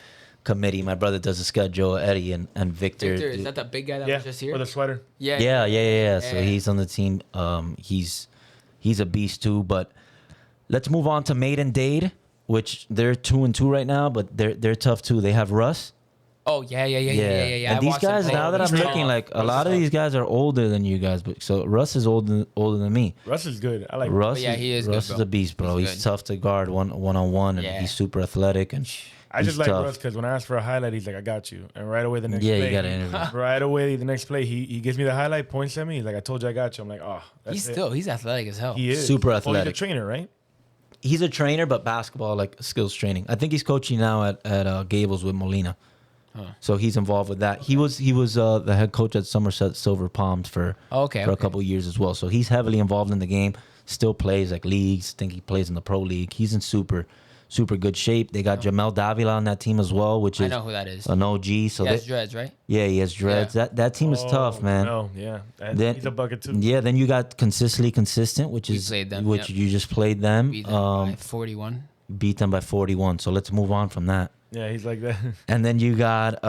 committee. My brother does the schedule, Eddie and Victor. Victor, is that the big guy that Yeah, was just here? with the sweater. Yeah. So Yeah. he's on the team. He's He's a beast too. But let's move on to Maiden Dade, which they're 2-2 right now, but they're tough too. They have Russ. Oh yeah. And I these watched him guys, play. now that I'm He's looking, tough. like a lot of these guys are older than you guys. But so Russ is older than me. Russ is good. I like Russ. Yeah, he is good, Russ bro. is a beast, bro. He's He's good. tough to guard one on one, and Yeah. he's super athletic. And I just he's like tough. Russ because when I asked for a highlight, he's like, "I got you." And right away the next Yeah, play, you gotta interview. right away the next play, he gives me the highlight, points at me. He's like, "I told you I got you." I'm like, "Oh, that's He's athletic as hell. He is Super Oh, athletic. he's a trainer, right? He's a trainer, but basketball like skills training. I think he's coaching now at Gables with Molina. So he's involved with that. He was the head coach at Somerset Silver Palms for a couple of years as well. So he's heavily involved in the game. Still plays like leagues. Think he plays in the pro league. He's in super good shape. They got Jamel Davila on that team as well, which I is know who that is. an OG. So He has they, dreads, right? yeah, he has dreads. Yeah. That team is tough, man. No, yeah, and Then- he's a bucket too. Yeah, then you got consistently consistent, which is played them, which yep. you just played them. Beat them by 41. Beat them by 41. So let's move on from that. Yeah, he's like that. And then you got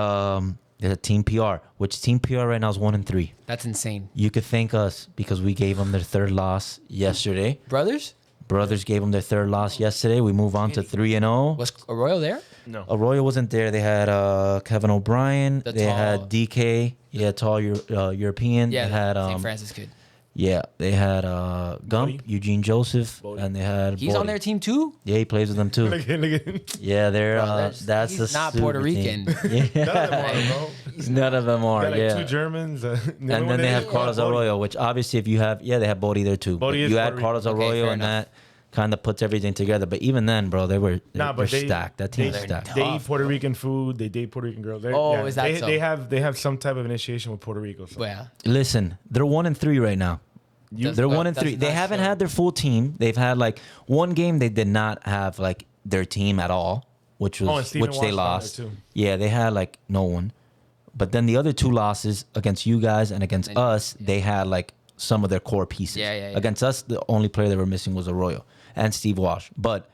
Team PR, which Team PR right now is 1-3. That's insane. You could thank us because we gave them their third loss yesterday. Brothers? Brothers gave them their third loss yesterday. We move on to 3-0. Was Arroyo there? No, Arroyo wasn't there. They had Kevin O'Brien. The They tall- had DK. Yeah, tall European. Yeah, They had St. Francis kid. yeah. They had Gump, Bodie. Eugene Joseph, Bodie. and they had. He's on Bodie. their team too? Yeah, he plays with them too. look at him. Yeah, they're Brothers. that's He's the not super Puerter team. Rican. Yeah, None of them are, bro. none of them are. Got like Yeah, two Germans. and then they have Carlos Arroyo, which obviously if you have, they have Bodie there too. Bodie But is you add Puerto Carlos Rican. Okay, Arroyo fair and enough. that kind of puts everything together. But even then, bro, they're stacked. That team is stacked. They eat Puerto Rican food. They date Puerto Rican girls. Is that they, so? They have some type of initiation with Puerto Rico. So. Well, Listen, they're 1-3 right now. They're well, 1-3. They that's haven't so- had their full team. They've had like one game they did not have like their team at all, which and was Stephen which they Walsh lost. down there, too. Yeah, they had like no one. But then the other two losses against you guys and against And- us, they had like some of their core pieces. Yeah. Against us, the only player they were missing was Arroyo and Steve Walsh. But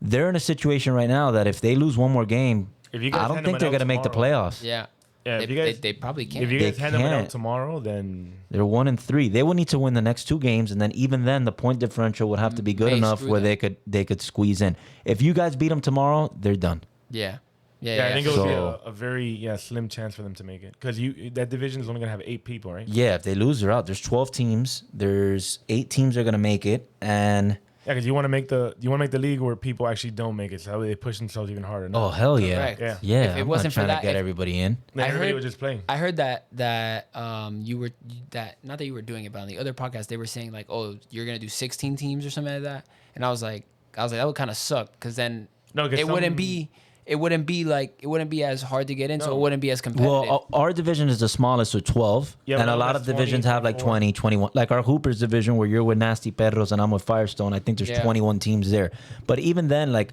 they're in a situation right now that if they lose one more game, If you guys I don't hand think them they're an L going to make the tomorrow- playoffs. yeah. Yeah, if you guys, they probably can't. if you They guys hand them an L can't. tomorrow, then They're 1-3. They would need to win the next two games, and then even then, the point differential would have to be good May enough screw where them. they could squeeze in. If you guys beat them tomorrow, they're done. Yeah. I think it would be So- a very slim chance for them to make it because that division is only gonna have 8 people, right? Yeah, if they lose, they're out. There's 12 teams. There's 8 teams that are gonna make it, and Yeah, because you want to make the league where people actually don't make it, so that way they push themselves even harder. oh hell yeah, Correct. Yeah. yeah. If it I'm wasn't not for trying that- to get if- everybody in. Then I everybody heard- was just playing. I heard that you were that not that you were doing it, but on the other podcast they were saying like, oh, you're gonna do 16 teams or something like that, and I was like that would kind of suck because then No, 'cause it wouldn't some- be as hard to get in, so No. it wouldn't be as competitive. Well, our division is the smallest with 12, Yeah, and but a lot that's of divisions 20, have like 24. 20, 21. Like our Hoopers division, where you're with Nasty Pedros and I'm with Firestone, I think there's Yeah. 21 teams there. But even then, like,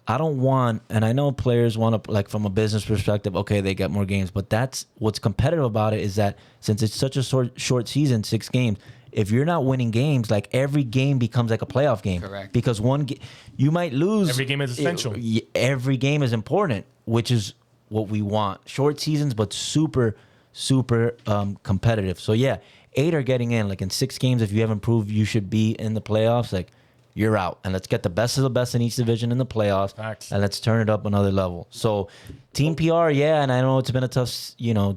I don't want, and I know players want to, like, from a business perspective, okay, they get more games, but that's what's competitive about it is that since it's such a short season, 6 games, if you're not winning games, like every game becomes like a playoff game. Correct. Because you might lose. Every game is essential. Every game is important, which is what we want. Short seasons, but super competitive. So yeah, 8 are getting in. Like in 6 games, if you haven't proved you should be in the playoffs, like you're out. And let's get the best of the best in each division in the playoffs. Facts. And let's turn it up another level. So Team PR, yeah, and I know it's been a tough, it's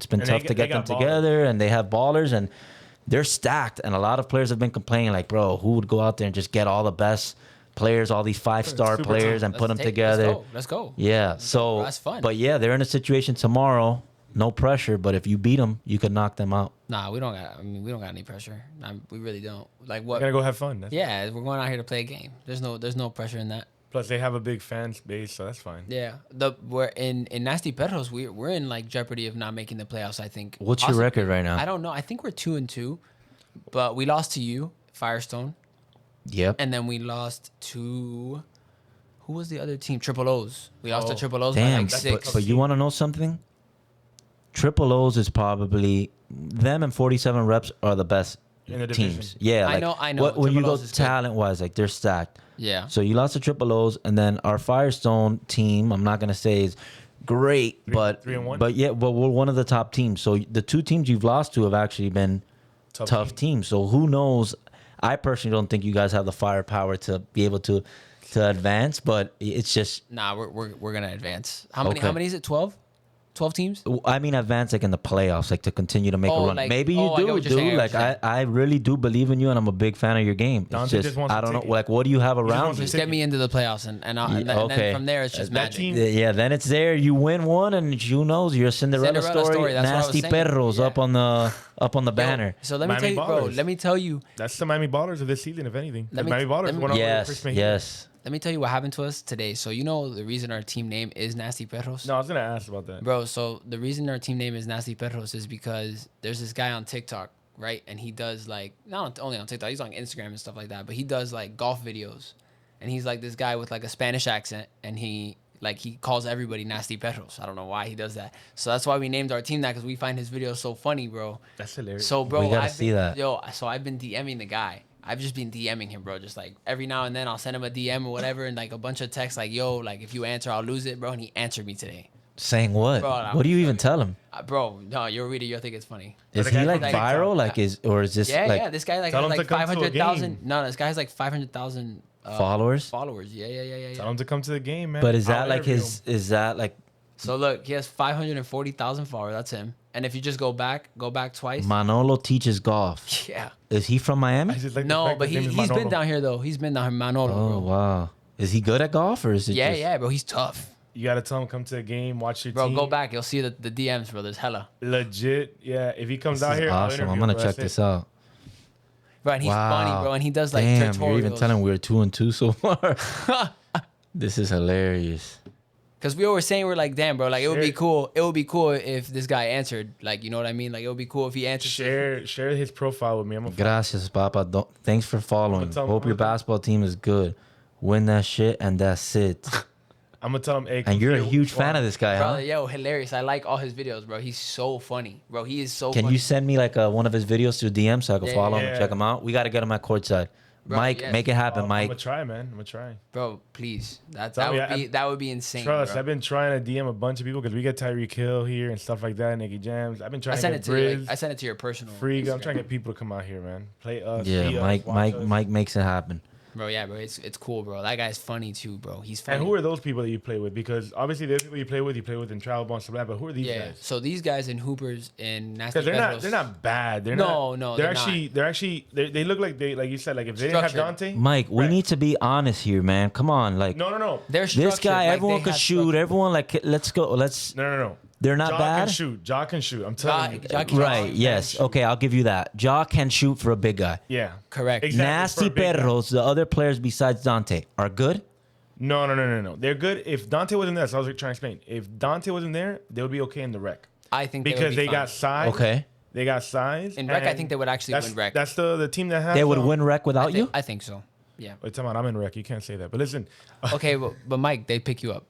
been And tough to they get them got ballers. together, and they have ballers, and they're stacked. And a lot of players have been complaining, like, bro, who would go out there and just get all the best players, all these 5-star Super players, tough. and put them together? Let's go. Yeah, so That's fun. But yeah, they're in a situation tomorrow, no pressure. But if you beat them, you could knock them out. Nah, we don't got any pressure. We really don't. Like what? We're gonna go have fun. That's Yeah, we're going out here to play a game. There's no pressure in that. Plus, they have a big fan base, so that's fine. Yeah, we're in Nasty Pedros. We're in like jeopardy of not making the playoffs. I think. What's your Possibly. record right now? I don't know. I think we're 2-2, but we lost to you, Firestone, Yep. and then we lost to who was the other team? Triple O's. We lost to Oh. Triple O's by Damn, like 6. but you want to know something? Triple O's is probably them and 47 reps are the best In the teams. division. Yeah, I like, know. When you Triple go O's is good. talent wise, like they're stacked. Yeah. So you lost to Triple O's, and then our Firestone team, I'm not gonna say is great, but 3-1? but yeah, but we're one of the top teams. So the 2 teams you've lost to have actually been tough teams. So who knows? I personally don't think you guys have the firepower to be able to advance, but it's just. Nah, we're gonna advance. How many? Okay. How many is it? 12? 12 teams? I mean, advance like in the playoffs, like to continue to make a run. like- Maybe you I get do, what you're dude. saying, I Like understand. I really do believe in you, and I'm a big fan of your game. It's Dante just just wants I a don't know, ticket. like what do you have around wants a you? Just get me into the playoffs, and then okay. from there it's just That magic. team- Yeah, then it's there. You win one, and who knows? You're a Cinderella, Cinderella story, that's what I was Nasty saying. perros Yeah. up on the banner. So let me Miami tell you, bro. Ballers. Let me tell you. That's the Miami Ballers of this season, if anything. Let me- Miami Ballers let me- went over Yes, Chris Mejia. yes. Let me tell you what happened to us today. So you know the reason our team name is Nasty Perros. No, I was gonna ask about that. Bro, so the reason our team name is Nasty Perros is because there's this guy on TikTok, right? And he does like, not only on TikTok, he's on Instagram and stuff like that, but he does like golf videos. And he's like this guy with like a Spanish accent, and he calls everybody Nasty Perros. I don't know why he does that. So that's why we named our team that, because we find his videos so funny, bro. That's hilarious. So, bro, We gotta see that. So I've been DMing the guy. I've just been DMing him, bro. Just like every now and then I'll send him a DM or whatever, and like a bunch of texts like, yo, like if you answer, I'll lose it, bro. And he answered me today. Saying what? Bro, I'm What do you even tell him? Bro, no, you're a reader. You'll think it's funny. Is the he guy like from TikTok. viral? Like is this Yeah, like yeah. This guy like Tell has him like to come to a 500,000. game. No, this guy has like 500,000 followers? Followers. Yeah. Tell him to come to the game, man. But is I'll that like interview his? Is that like So look, he has 540,000 followers. That's him. And if you just go back twice. Manolo teaches golf? Yeah. Is he from Miami? him. I just like the No, fact but his name is he's been Manolo. down here though. He's been down here, Manolo, Oh bro. wow. Is he good at golf or is it? Yeah, just, yeah, bro. He's tough. You gotta tell him come to the game, watch your Bro, team. go back. You'll see the DMs, bro. There's hella. Legit, yeah. If he comes This out is here, I'll awesome. interview I'm him, gonna bro. check That's this it. out. Bro, and he's Wow. funny, bro. And he does like Damn, tutorials. you're even telling me we're 2-2 so far. This is hilarious. Because we were saying, we're like, damn, bro, like it would be Share- cool. It would be cool if this guy answered. Like, you know what I mean? Like, it would be cool if he answered. Share his profile with me. I'm a Gracias, Papa. Thanks for following. tell him- Hope your basketball team is good. Win that shit and that's it. I'm gonna tell him, hey. And you're a huge fan of this guy, Bro, huh? yo, hilarious. I like all his videos, bro. He's so funny. Bro, he is so Can funny. you send me like one of his videos to a DM so I can Yeah, follow him yeah. and check him out? We got to get him at courtside. Bro, Mike, yes. make it happen, I'm Mike. gonna try, man. I'm gonna try. Bro, please. That Tell me, would be insane, Trust. bro. I've been trying to DM a bunch of people because we get Tyreek Hill here and stuff like that. Nicky Jams. I've been I trying to sent get it to you. Briz, Like, I sent it to your personal. Free. I'm Instagram. trying to get people to come out here, man. Play us. Yeah, see us, Mike, watch Mike, us. Mike makes it happen. Bro, yeah, bro. It's cool, bro. That guy's funny too, bro. He's funny. And who are those people that you play with? Because obviously the people you play with in travel ball and stuff like that. But who are these Yeah. guys? So these guys in Hoopers and Nasty Because Perros. they're not bad. They're No, not. no, They're they're actually they look like like you said, like if they didn't have Structured. Dante. Mike, we Right. need to be honest here, man. Come on, like No. They're this structured, guy, like, everyone they could have shoot. structure. Everyone, like, let's go. Let's. No. They're not Ja bad. can shoot. Ja can shoot. I'm telling you. Ja can Right. shoot. Yes. shoot. Okay. I'll give you that. Ja can shoot for a big guy. Yeah. Correct. Exactly, for Nasty a big guy. perros. The other players besides Dante are good. No. They're good. If Dante wasn't there, so I was trying to explain. If Dante wasn't there, they would be okay in the rec I think would because be they fine. got size. Okay. They got size. In rec, I and think they would actually that's, win rec. That's the team that has. They would win rec without you. I think so. Yeah. Wait, come on. I'm in rec. You can't say that. But listen. Okay, but Mike, they pick you up.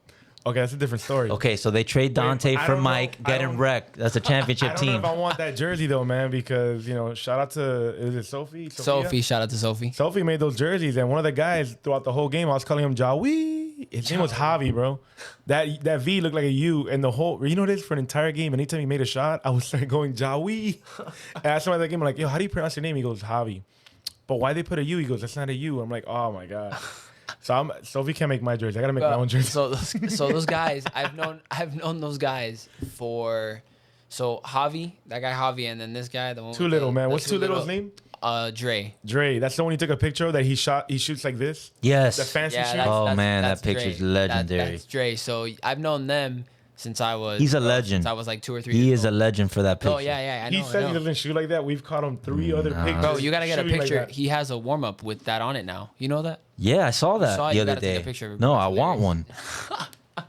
Okay, that's a different story. Okay, so they trade Dante I for don't know. Mike, I get him don't- wrecked. That's a I championship don't know team. if I want that jersey though, man, because shout out to is it Sophie? Sophia? Sophie, shout out to Sophie. Sophie made those jerseys, and one of the guys throughout the whole game, I was calling him Jawi. His name was Javi, bro. That V looked like a U, and the whole you know this for an entire game. Anytime he made a shot, I would start going Jawi. And I asked him at the game, I'm like, yo, how do you pronounce your name? He goes Javi. But why they put a U? He goes, that's not a U. I'm like, oh my god. So Sophie can't make my jersey. I gotta make my own jersey. So those guys, I've known those guys for. So Javi, that guy Javi, and then this guy, the one. Too with little, the- man. the What's Too Little's name? Dre. Dre. That's the one you took a picture of that he shoots like this. Yes. The fancy Yeah, shoot. that's, Oh, that's, man, that's that picture's Dre. legendary. That's Dre. So I've known them since I was. He's a legend. Since I was like 2 or 3. He years is a old. legend for that picture. Oh yeah, I know. He said he doesn't shoot like that. We've caught him 3 other Nah. pictures. Bro, you gotta get a shooting like picture. that. He has a warm up with that on it now. You know that? Yeah, I saw that saw it, the you other gotta take a day. picture of it. No, It's I want one.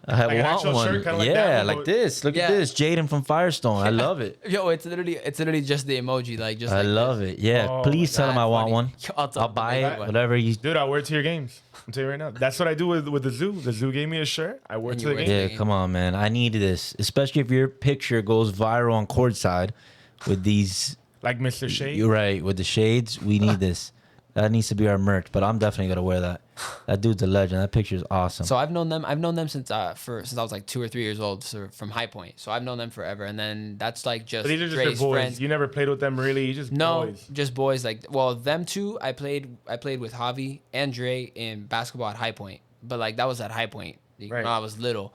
I Like an want actual one. shirt, kinda like yeah, that, like but- this. Look Yeah. at this, Jaden from Firestone. I love it. Yo, it's literally just the emoji, like just. I like love it. Yeah, Oh, please tell him I want one. I'll buy it. One. Whatever you. Dude, I wear it to your games. I'm telling you right now. That's what I do with the zoo. The zoo gave me a shirt. I wear it And to you the wear game. it. Yeah, come on, man. I need this, especially if your picture goes viral on courtside with these. Like Mr. Shade. You're right with the shades. We need this. That needs to be our merch, but I'm definitely gonna wear that. That dude's a legend. That picture is awesome. So I've known them since I was like 2 or 3 years old, so from High Point. So I've known them forever, and then that's like just But these are just Dre's your boys. friends. You never played with them, really. You just boys. Just boys. Like, well, them two, I played with Javi and Dre in basketball at High Point, but like that was at High Point. Right. When I was little,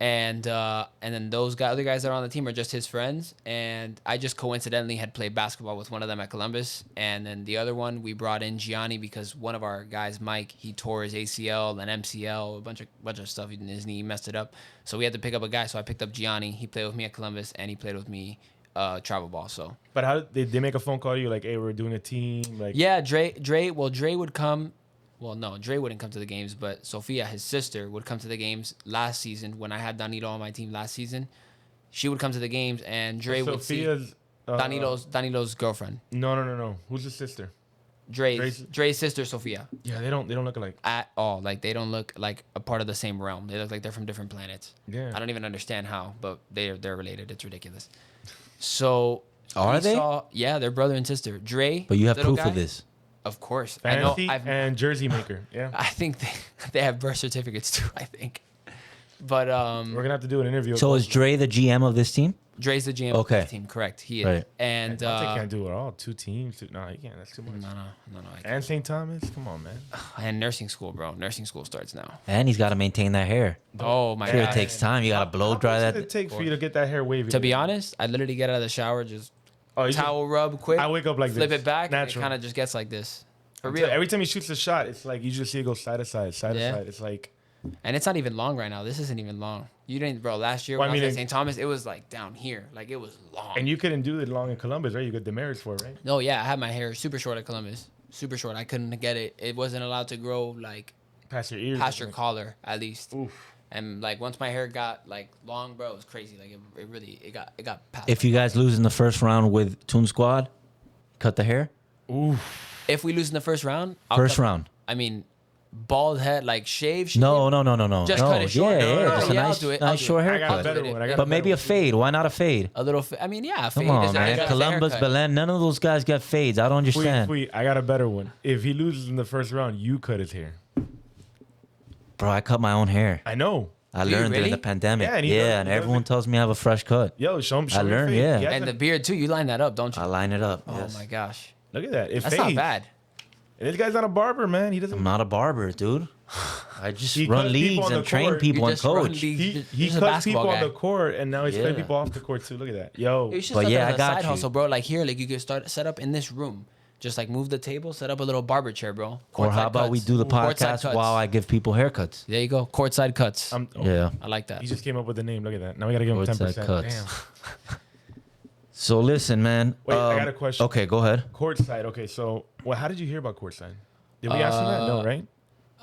and then those other guys that are on the team are just his friends, and I just coincidentally had played basketball with one of them at Columbus, and then the other one we brought in Gianni because one of our guys, Mike, he tore his ACL and MCL, a bunch of stuff in his knee, messed it up, so we had to pick up a guy. So I picked up Gianni. He played with me at Columbus, and he played with me travel ball. So. But how did they make a phone call to you like, hey, we're doing a team? Like, Yeah, Dre would come. Well, no, Dre wouldn't come to the games, but Sophia, his sister, would come to the games last season when I had Danilo on my team last season. She would come to the games, and Dre would see Danilo's girlfriend. No. Who's his sister? Dre's sister, Sophia. Yeah, they don't look alike At all. Like, they don't look like a part of the same realm. They look like they're from different planets. Yeah. I don't even understand how, but they're related. It's ridiculous. So Are they? Yeah, they're brother and sister. Dre. But you have little proof guy, of this. Of course. Fantasy I know. and jersey maker. Yeah. I think they have birth certificates too, I think. But We're gonna have to do an interview. So is Dre the GM of this team? Dre's the GM Okay. of the team, correct. He is. Right. And Dante can't do it all. 2 teams. No, he can't. That's too much. no. And St. Thomas. Come on, man. And nursing school, bro. Nursing school starts now. And he's got to maintain that hair. Oh my Sure, god. it takes time. You got to blow dry How much that. does it take for you to get that hair wavy? To be honest, I literally get out of the shower, just you towel rub quick. I wake up like flip this. it back, and it Natural. kind of just gets like this. For real. real. Every time he shoots a shot, it's like you just see it go side to side, side to Yeah. side. It's like, And it's not even long right now. This isn't even long. You didn't, bro. Last year Well, when I I mean, was at St. Thomas, it was like down here. Like it was long. and you couldn't do it long in Columbus, right? You got demerits for it, right? No, yeah, I had my hair super short at Columbus. Super short. I couldn't get it. It wasn't allowed to grow like Past your ears. past your collar at least. Oof. And like once my hair got like long, bro, it was crazy. Like it really got past. If you guys lose in the first round with Toon Squad, cut the hair. If we lose in the first round, First round. I mean, bald head, like shave. No. Just cut it short. Yeah, No, just a yeah, I'll nice, do it. nice I'll do short it. I got a haircut. better one. I got a But maybe better a fade. Why not a fade? A little. I mean, yeah. Come on, man. Columbus, Belen, none of those guys get fades. I don't understand. Wait, I got a better one. If he loses in the first round, you cut his hair. Bro, I cut my own hair. I know. I Do you learned during really? the pandemic. Yeah, and Yeah, he does- and he does everyone it. tells me I have a fresh cut. Yo, show him. I learned, your yeah. fade. And the beard too. You line that up, don't you? I line it up. Oh Yes. my gosh, Look at that. It that's fades. not bad. And this guy's not a barber, man. He doesn't. I'm not a barber, dude. I just He run cuts people leagues on the and train court. people You and just run coach. leagues. He Just a cuts basketball people on guy. the court, and now he's Yeah. cutting people off the court too. Look at that. Yo, You should But start yeah, that I as a got side you. hustle, bro. Like here, like you could start up in this room. Just like move the table, set up a little barber chair, bro. Or how Courtside about we cuts. do the Courtside podcast cuts. while I give people haircuts? There you go, courtside cuts. Yeah. I like that. He just came up with the name. Look at that. Now we gotta give him Courtside 10%. cuts. Damn. So listen, man. Wait, I got a question. Okay, go ahead. Courtside. Okay, so how did you hear about Courtside? Did we ask you that? No, right?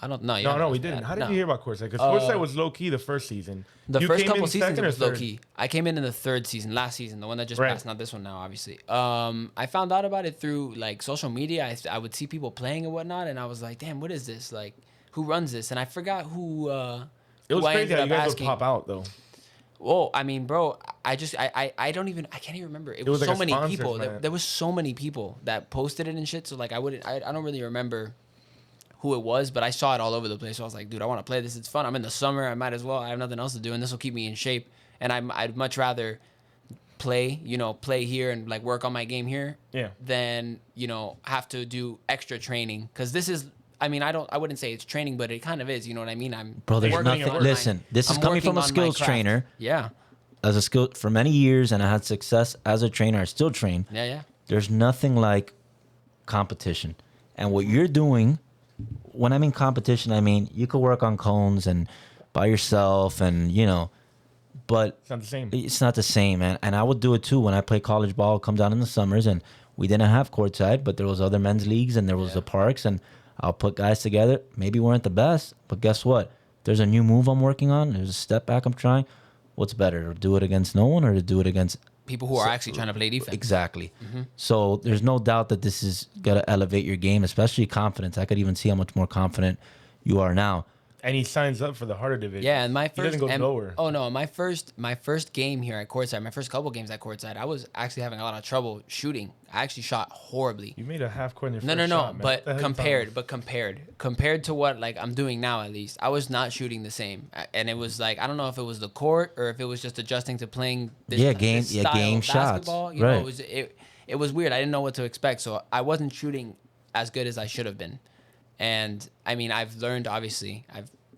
I don't know. No, we didn't. How did you hear about Courtside? Because Courtside was low key the first season. The You first came couple in seasons second it or was low third? key. I came in the third season, last season, the one that just Right. passed, not this one now, obviously. I found out about it through like social media. I would see people playing and whatnot, and I was like, damn, what is this? Like, who runs this? And I forgot who. It was who I crazy ended how up you guys asking. would pop out though. Well, I mean, bro, I can't even remember. It was was like so a many sponsors, people. man. There was so many people that posted it and shit. So like, I don't really remember who it was, but I saw it all over the place. So I was like, dude, I want to play this. It's fun. I'm in the summer. I might as well. I have nothing else to do, and this will keep me in shape. And I'd much rather play here and like work on my game here, Yeah. than have to do extra training. Because this is. I mean, I wouldn't say it's training, but it kind of is. You know what I mean? I'm Bro, there's working nothing. on my- Listen, this is I'm coming working from a on my skills craft. trainer. Yeah. As a skill for many years, and I had success as a trainer. I still train. Yeah. There's nothing like competition. And what you're doing, when I mean competition, I mean you could work on cones and by yourself and, but It's not the same. it's not the same, man. And I would do it too when I play college ball, come down in the summers, and we didn't have courtside, but there was other men's leagues and there was the parks, and I'll put guys together. Maybe we weren't the best, but guess what? There's a new move I'm working on. There's a step back I'm trying. What's better, to do it against no one or to do it against People who are actually trying to play defense. Exactly. So there's no doubt that this is going to elevate your game, especially confidence. I could even see how much more confident you are now. And he signs up for the harder division. Yeah, and my he doesn't first go lower. Oh no, my first game here at courtside, my first couple games at courtside, I was actually having a lot of trouble shooting. I actually shot horribly. You made a half court in your No, first shot, man. but What the hell you talking compared to what like I'm doing now, at least I was not shooting the same, and it was like I don't know if it was the court or if it was just adjusting to playing this, game this style game of shots. basketball. You Right. know, it was weird. I didn't know what to expect, so I wasn't shooting as good as I should have been. And I mean, I've learned. Obviously,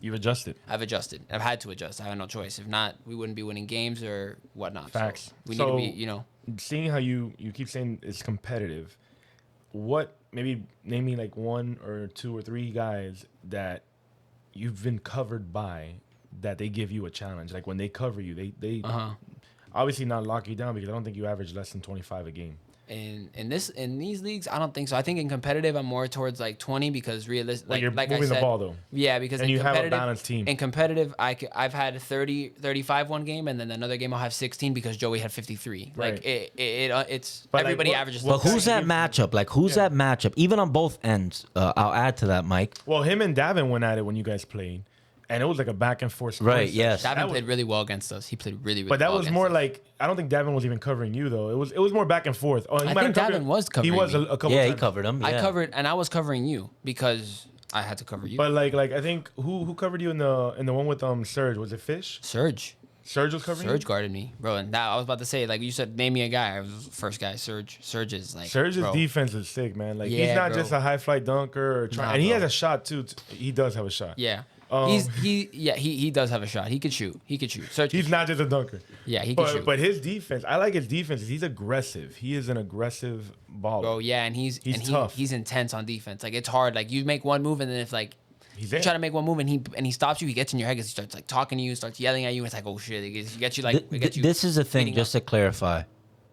You've adjusted. I've adjusted. I've had to adjust. I had no choice. If not, we wouldn't be winning games or whatnot. Facts. So we So- need to be, you know. Seeing how you keep saying it's competitive, what maybe name me like one or two or three guys that you've been covered by that they give you a challenge. Like when they cover you, they obviously not lock you down because I don't think you average less than 25 a game. In these leagues, I don't think so. I think in competitive, I'm more towards like 20 because realistic. Well, you're like moving I said, the ball though. Yeah, because And in you have a competitive, balanced team. In competitive, I've had 35 one game, and then another game I'll have 16 because Joey had 53. Right. Like it's But, like, everybody what- averages. But what who's that matchup? Like, who's that matchup? Even on both ends. I'll add to that, Mike. Well, him and Davin went at it when you guys played, and it was like a back and forth. Right, contest. yes. Davin That was- played really well against us. He played really But that well was against more us. like I don't think Davin was even covering you though. It was more back and forth. Oh, he I might think have covered- Davin was covering He was me. a couple. Yeah, he times. covered him. I yeah. covered, and I was covering you because I had to cover you. But like I think who covered you in the one with Serge? Was it Fish? Serge Serge was covering you. guarded me, bro. And that I was about to say, like you said, name me a guy. I was the first guy. Serge is like Surge's bro. defense is sick, man. Like he's Yeah, not bro. just a high flight dunker or Nah, and he bro. has a shot too. He does have a shot. Yeah. Um, he does have a shot. He could shoot. Serge He's could not just a dunker. Yeah, he can shoot. But his defense, I like his defense. He's aggressive. He is an aggressive baller. bro, yeah, and he's tough. He's intense on defense. Like it's hard. Like you make one move, and then if like He's you in. try to make one move and he stops you, he gets in your head because he starts like talking to you, starts yelling at you. It's like, oh shit, it gets you like it gets you. This is the thing, beating just up. to clarify.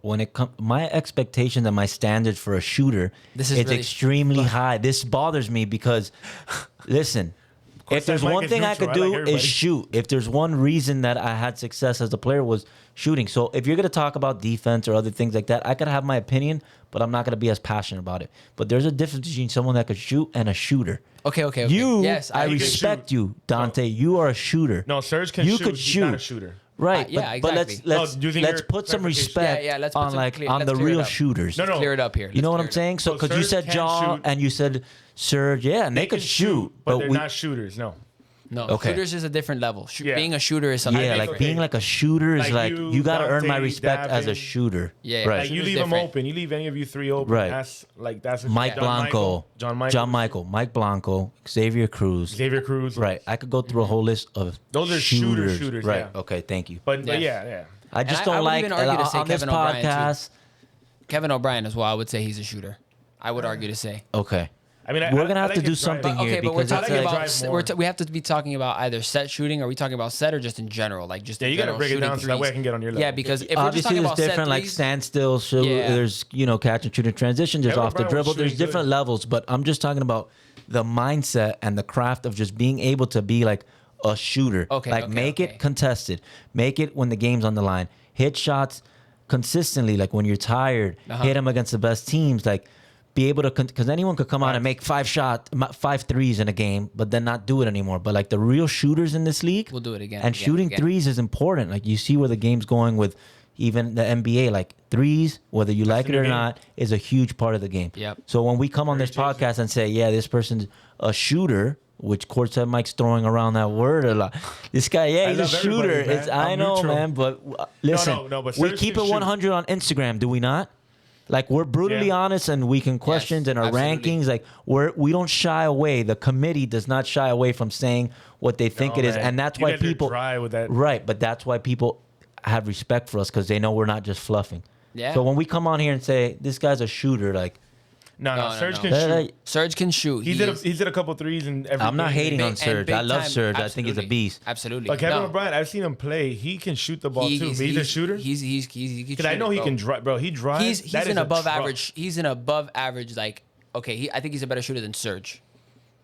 When it comes, my expectations and my standards for a shooter, This is it's really- extremely high. This bothers me because, listen, if there's Mike one is thing I neutral. could I like do everybody. is shoot. If there's one reason that I had success as a player was shooting. So if you're gonna talk about defense or other things like that, I could have my opinion, but I'm not gonna be as passionate about it. But there's a difference between someone that could shoot and a shooter. Okay. You, yes, I He can respect shoot. you, Dante. You are a shooter. No, Serge can You shoot. could He's not a shoot. shooter. Right, yeah, but exactly. let's No, using let's your put some clarification. respect Yeah, let's put on some like clear- on let's the clear it real up. shooters. No, no. Clear it up here. You know what I'm Let's clear it saying? So So because you Serge said can Jaw shoot. and you said Serge, yeah, and they could can shoot, but they're we, not shooters. No. No, Okay. shooters is a different level. Yeah. Being a shooter is something yeah, different. like being like a shooter is Like like you, you got to earn my Dante, respect as a Davin. shooter. Yeah, right. Like you Shooter's leave them different. open. You leave any of you three open. Right. That's Mike Blanco, John Michael, Mike Blanco, Xavier Cruz. Xavier Cruz. Right, I could go through a whole list of Those are shooters, Right. yeah. Okay, thank you. But Yeah. yeah. I just I don't would like even argue to say on this Kevin O'Brien, too. podcast. Kevin O'Brien as well. I would say he's a shooter. I would argue to say. Okay. I mean, We're gonna I have like to do his drive. something here Okay, but we're because it's talking like, about drive more. we have to be talking about either set shooting. Are we talking about set or just in general, like just Yeah, in you gotta general break it shooting down so that way I threes? can get on your level. Yeah, because if we're just obviously talking there's about set different like threes, standstill, so Yeah. there's catch and shoot and transition, there's Kevin off the O'Brien was dribble, there's shooting different good. levels, but I'm just talking about the mindset and the craft of just being able to be like a shooter. Okay, like okay, make okay. it contested, make it when the game's on the line, hit shots consistently, like when you're tired, hit them against the best teams, like be able to, because anyone could come out and make 5 threes in a game, but then not do it anymore. But like the real shooters in this league, We'll do it again, And again, shooting again. threes is important. Like you see where the game's going with even the NBA, like threes, whether you like it the or game. not, is a huge part of the game. Yep. So when we come on this podcast and say, yeah, this person's a shooter, which Courtside Mike's throwing around that word a lot. This guy, yeah, he's a love everybody, shooter. man. It's, I I'm know, neutral. man, but listen, no, but we Serge keep it can shoot. 100 on Instagram, do we not? Like we're brutally Yeah. honest, and we can question in our absolutely. rankings. Like we don't shy away. The committee does not shy away from saying what they think it is, man. and that's You why guys are people dry with that. right. But that's why people have respect for us because they know we're not just fluffing. Yeah. So when we come on here and say this guy's a shooter, like No, No, Serge no. can that- shoot. Serge can shoot. He did a couple threes in every I'm not game. hating on And Serge. big I love time- Serge. I think he's a absolutely. beast. Absolutely. But Kevin No. O'Brien, I've seen him play. He can shoot the ball too. But he's a shooter. He can Because I know he can drive, bro. He drives. He's That an is a above truck. average. He's an above average. Like okay, I think he's a better shooter than Serge.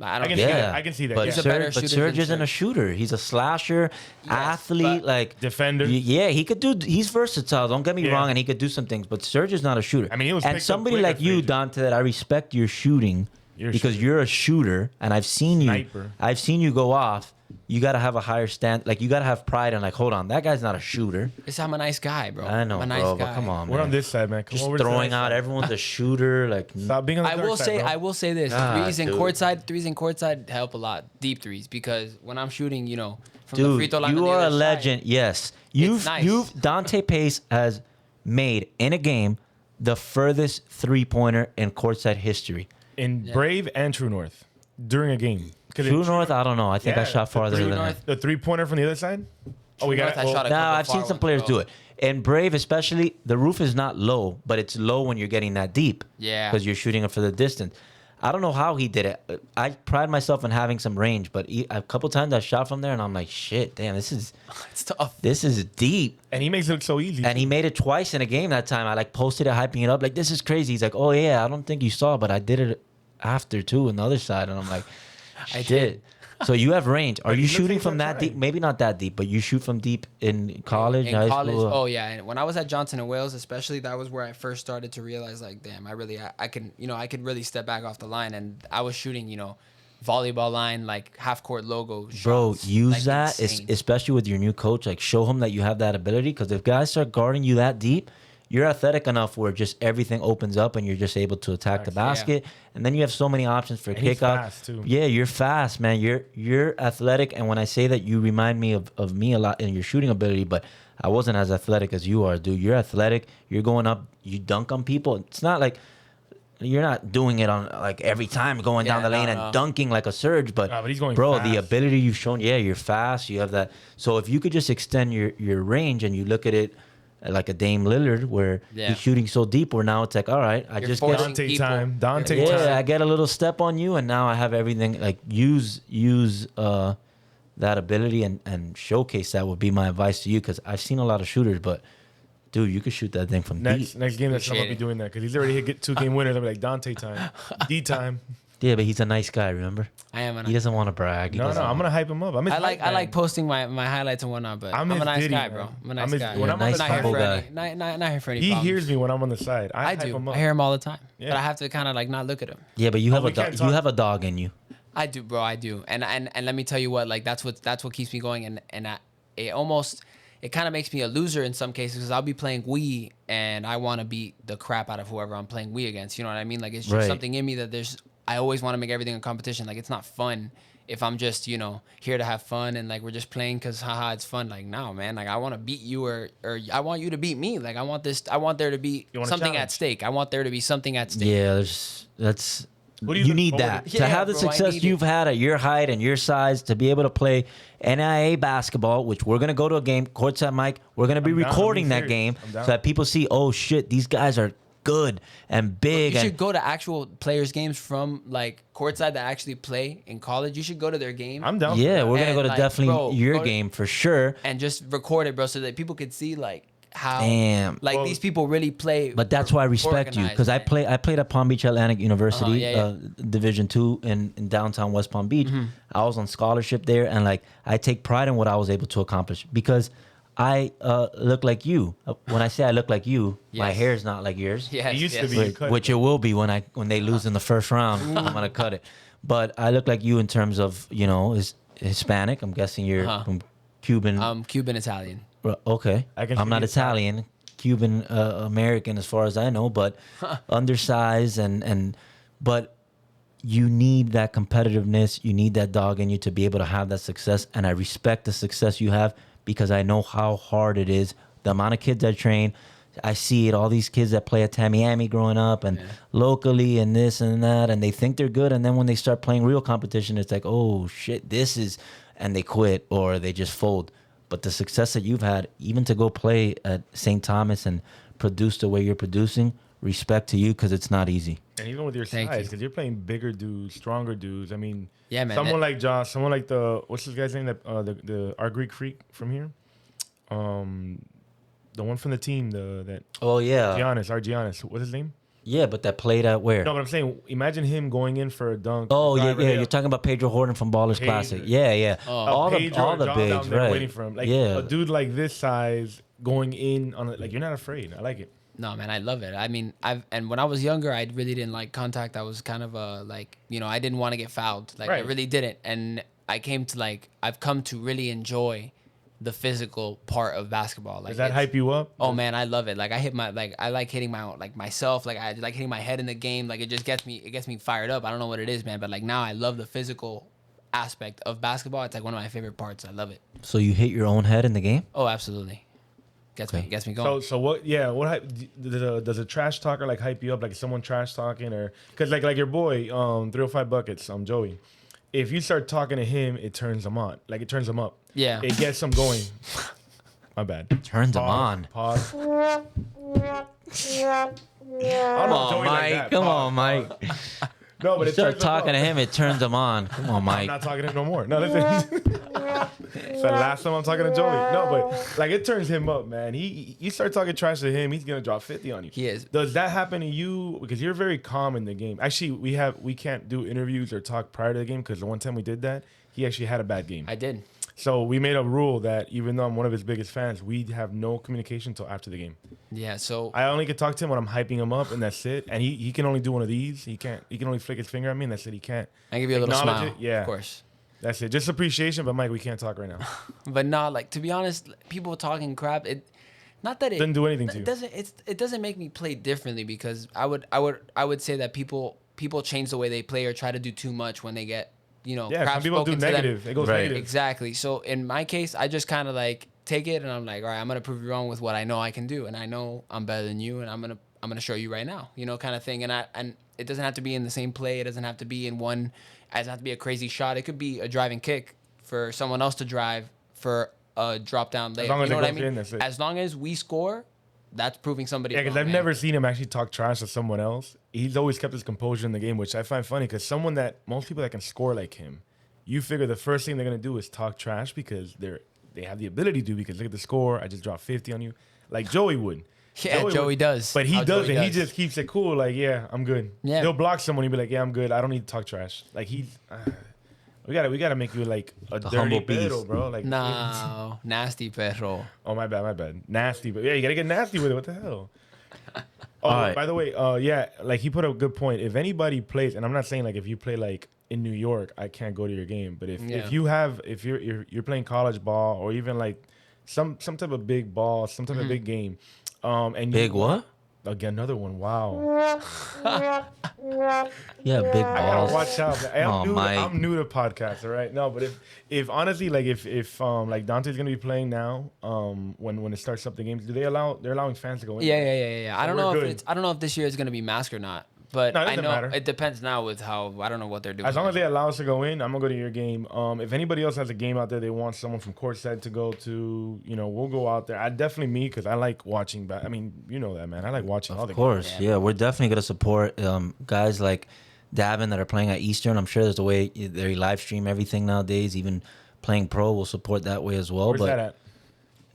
I don't. I can think- see Yeah, that. I can see that. But Yeah. He's a better Serge, but shooter Serge than isn't a Serge. shooter. He's a slasher, athlete, but- like Defender. Yeah, he could do. He's versatile. Don't get me Yeah. wrong, and he could do some things. But Serge is not a shooter. I mean, he was and picked up somebody quick like at you, free agent. Dante, that I respect your shooting You're a because shooter. you're a shooter, and I've seen you. Sniper. I've seen you go off. you got to have a higher stand. Like, you got to have pride and, like, hold on, that guy's not a shooter. I'm a nice guy, bro. I know, I'm a nice bro, guy. but come on, man. We're on this side, man. Come Just over to throwing the out side. everyone's a shooter. Like, Stop being on the dark side, bro. I will say this: God, threes in dude. courtside help a lot. Deep threes, because when I'm shooting, from the free dude, throw line, on you the are a other side, legend. Yes, nice. Dante Pace has made in a game the furthest 3-pointer in courtside history. In Brave and True North during a game. True North, I don't know. I think I Yeah, shot farther True than North. that. The 3-pointer from the other side? Oh, we got North, I shot a couple I've seen far some ones, players bro. do it. And Brave, especially, the roof is not low, but it's low when you're getting that deep. Yeah. Because you're shooting it for the distance. I don't know how he did it. I pride myself in having some range, but a couple times I shot from there, and I'm like, shit, damn, this is It's tough. deep. And he makes it look so easy. And he made it twice in a game that time. I like posted it, hyping it up, like, this is crazy. He's like, oh yeah, I don't think you saw, but I did it after too on the other side, and I'm like, I shit. did. So you have range. Are But you he looks shooting like from he's that trying. deep? Maybe not that deep, but you shoot from deep in college, In high college, school. oh yeah. And when I was at Johnson and Wales, especially, that was where I first started to realize, like, damn, I could really step back off the line, and I was shooting, volleyball line, like half court logo. Bro, shots, use like, that, insane. especially with your new coach. Like, show him that you have that ability. Because if guys start guarding you that deep, you're athletic enough where just everything opens up and you're just able to attack the Facts, basket. And then you have so many options for And he's kickout. fast, too. Yeah, you're fast, man. You're athletic. And when I say that, you remind me of me a lot in your shooting ability, but I wasn't as athletic as you are, dude. You're athletic. You're going up. You dunk on people. It's not like you're not doing it on like every time going down the Yeah, lane no, and no. dunking like a surge, but, Nah, but he's going bro, fast. the ability you've shown, yeah, you're fast. You have that. So if you could just extend your range and you look at it like a Dame Lillard, where Yeah. he's shooting so deep, where now it's like, all right, I You're just forcing get, Dante people. time. Dante yeah, time. I get a little step on you, and now I have everything. Like use that ability and showcase that would be my advice to you, because I've seen a lot of shooters, but dude, you could shoot that thing from Next deep. game, that's I'm gonna Appreciate be it. doing that because he's already hit 2 game winners. I'm like Dante time, D time. Yeah, but he's a nice guy. Remember, I am. he doesn't want to brag. He No, doesn't I'm want- gonna hype him up. I'm his I like hype man. posting my highlights and whatnot, but I'm I'm a his nice Diddy, guy, man. bro. I'm a I'm nice his- guy. when I'm on Nice the not here humble for guy. any, not here for any He problems. hears me when I'm on the side. I I hype do. him up. I hear him all the time, Yeah. but I have to kind of like not look at him. Yeah, but you have we a dog. can't You talk- have a dog in you. I do, bro. I do, and let me tell you what, like that's what keeps me going, it kind of makes me a loser in some cases, because I'll be playing Wii and I want to beat the crap out of whoever I'm playing Wii against. You know what I mean? Like it's just Right. something in me that I always want to make everything a competition. Like it's not fun if I'm just here to have fun and like we're just playing because haha it's fun. Like no, man. Like I want to beat you or I want you to beat me. Like I want there to be You want a something at challenge. stake. I want there to be something at stake. Yeah, that's. What do you You look need forward that to? to Yeah, have the bro, I success need you've it. had at your height and your size to be able to play NIA basketball, which we're gonna go to a game, courtside mic. We're gonna be I'm down, I'm recording being that serious. game I'm so down. that people see, oh shit, these guys are good and big. You and should go to actual players' games from like courtside that actually play in college. You should go to their game. I'm down. yeah, for we're that. gonna go to like, definitely bro, your go to- game for sure. and just record it, bro, so that people could see like how Damn. like Well, these people really play. But that's why I respect you, organized, because I man. played at Palm Beach Atlantic University, yeah. Division II in downtown West Palm Beach. Mm-hmm. I was on scholarship there, and like I take pride in what I was able to accomplish because I look like you. When I say I look like you, my Yes. hair is not like yours. Yes, It used to yes. be. You Which, cut it, which it will be when they lose in the first round. I'm gonna cut it, but I look like you in terms of is Hispanic. I'm guessing you're Uh-huh. from Cuban. Cuban Italian. Okay, I can I'm see not the Italian, Cuban American as far as I know, but undersized but you need that competitiveness. You need that dog in you to be able to have that success, and I respect the success you have because I know how hard it is. The amount of kids I train, I see it. All these kids that play at Tamiami growing up and locally and this and that, and they think they're good, and then when they start playing real competition, it's like, oh shit, and they quit or they just fold. But the success that you've had, even to go play at St. Thomas and produce the way you're producing, respect to you because it's not easy. And even with your Thank size, you. because you're playing bigger dudes, stronger dudes. I mean, Yeah, man, Someone that- like Josh, someone like what's this guy's name? That our Greek freak from here, the one from the team, that Oh yeah, Giannis. What's his name? yeah, but that played at where? No, but I'm saying, imagine him going in for a dunk. Oh yeah, drive, yeah. or You're talking about Pedro Horton from Ballers Pedro. Classic. Yeah, yeah. all the Pedro or bigs, John down there right? waiting for him. Like yeah, a dude like this size going in on it, like you're not afraid. I like it. No, man, I love it. I mean, when I was younger, I really didn't like contact. I was kind of I didn't want to get fouled. Like I Right. really didn't. And I've come to really enjoy the physical part of basketball. Like, Does that hype you up? Oh man, I love it. Like I like hitting myself. Like I like hitting my head in the game. Like it gets me fired up. I don't know what it is, man, but like now I love the physical aspect of basketball. It's like one of my favorite parts. I love it. So you hit your own head in the game? Oh, absolutely. Gets me going. So what? Yeah, what hype, does a trash talker like hype you up? Like someone trash talking, or because like your boy 305 buckets, Joey. If you start talking to him, it turns him on. Like it turns him up. Yeah. It gets him going. My bad. Turns them on. Pause. Come on, Mike. Come on, Mike. No, but You it start turns talking to him up. him, it turns them on. Come on, I'm Mike. not talking to him no more. No, listen. It's the last time I'm talking to Joey. No, but like it turns him up, man. You start talking trash to him, he's gonna drop 50 on you. He is. Does that happen to you? Because you're very calm in the game. Actually, we can't do interviews or talk prior to the game because the one time we did that, he actually had a bad game. I did. So we made a rule that even though I'm one of his biggest fans, we have no communication until after the game. Yeah. So I only can talk to him when I'm hyping him up, and that's it. And he can only do one of these. He can only flick his finger at me, and that's it. He can't. I give you a little acknowledge smile. it. Yeah. Of course. That's it. Just appreciation, but Mike, we can't talk right now. But no, like to be honest, people talking crap. Not that it Doesn't do anything to you. It doesn't make me play differently because I would say that people change the way they play or try to do too much when they get Yeah, crap some people do spoken to them. negative. It goes Right. negative. Exactly. So in my case, I just kind of like take it and I'm like, all right, I'm gonna prove you wrong with what I know I can do, and I know I'm better than you, and I'm gonna show you right now, kind of thing. And it doesn't have to be in the same play. It doesn't have to be in one. It doesn't have to be a crazy shot. It could be a driving kick for someone else to drive for a drop down layup. long as You know it what I goes mean? in, that's it. As long as we score, that's proving somebody. Yeah, because wrong, I've man. never seen him actually talk trash to someone else. He's always kept his composure in the game, which I find funny because most people that can score like him, you figure the first thing they're gonna do is talk trash because they have the ability to. Because look at the score, I just dropped 50 on you, like Joey would. Yeah, Joey does. But he How Joey doesn't. He does. just keeps it cool. Like, yeah, I'm good. Yeah. He'll block someone. He'll be like, yeah, I'm good. I don't need to talk trash. Like we gotta make you like a dirty humble Pedro, beast. bro. Like, No, nasty Pedro. oh my bad. Nasty, but yeah, you gotta get nasty with it. What the hell? Oh, All right. by the way, yeah, like he put up a good point. If anybody plays, and I'm not saying like if you play like in New York, I can't go to your game. But if you're playing college ball or even like some type of big ball, some type of big game, and Big what? Again, another one. Wow. Yeah, big I gotta balls. watch out. Man. Oh, Mike. I'm new to podcasts, all right? No, but if honestly, like if like Dante's gonna be playing now, when it starts up the games, they're allowing fans to go in? Yeah. I So don't we're know good. if this year is gonna be masked or not. But No, it I doesn't know matter. it depends now with how I don't know what they're doing. As long as they allow us to go in, I'm gonna go to your game. If anybody else has a game out there, they want someone from courtside to go to, we'll go out there. I definitely me because I like watching. I mean, you know that, man. I like watching all the Of course, Yeah. yeah. We're definitely gonna support guys like Davin that are playing at Eastern. I'm sure there's a way they live stream everything nowadays. Even playing pro will support that way as well. Where's but that at?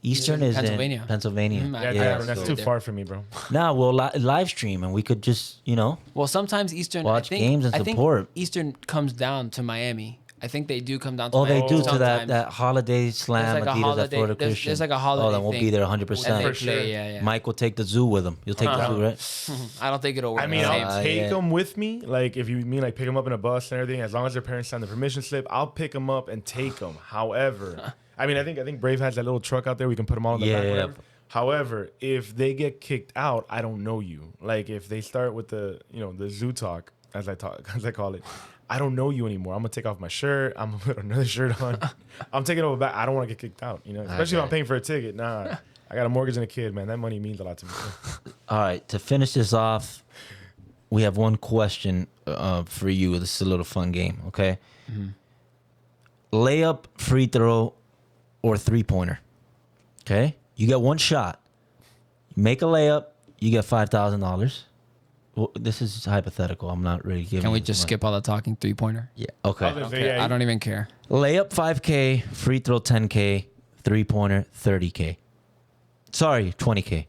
Eastern is Pennsylvania. in Pennsylvania. Mhm, Yeah, Yeah, that's so- too far for me, bro. Nah, we'll live stream and we could just Well, sometimes Eastern Watch I think, games and I think support. Eastern comes down to Miami. I think they do come down to Oh, they Miami do to sometimes. that holiday slam There's like a Adidas holiday- at Florida there's- Christian. there's like a holiday Oh, then we'll be thing there that 100%. they For sure. play, yeah. Mike will take the zoo with him. You'll take the zoo, right? I don't think it'll work. I mean, the same. I'll take yeah. them with me. Like, if you mean like pick them up in a bus and everything, as long as their parents sign the permission slip, I'll pick them up and take them. However, I mean, I think Brave has that little truck out there. We can put them all in the back. Yeah. Whatever. However, if they get kicked out, I don't know you. Like, if they start with the zoo talk, as I call it, I don't know you anymore. I'm gonna take off my shirt. I'm gonna put another shirt on. I'm taking over back. I don't want to get kicked out. Especially if I'm paying for a ticket. Nah, I got a mortgage and a kid, man. That money means a lot to me. All right, to finish this off, we have one question for you. This is a little fun game, okay? Layup, free throw, or three-pointer. Okay? You get one shot. You make a layup, you get $5,000. Well, this is hypothetical. I'm not really giving Can we you just money. skip all the talking 3-pointer? Yeah, okay. I was gonna say, Okay, yeah, I don't even care. Layup 5K, free throw 10K, three-pointer 30K. Sorry, 20K.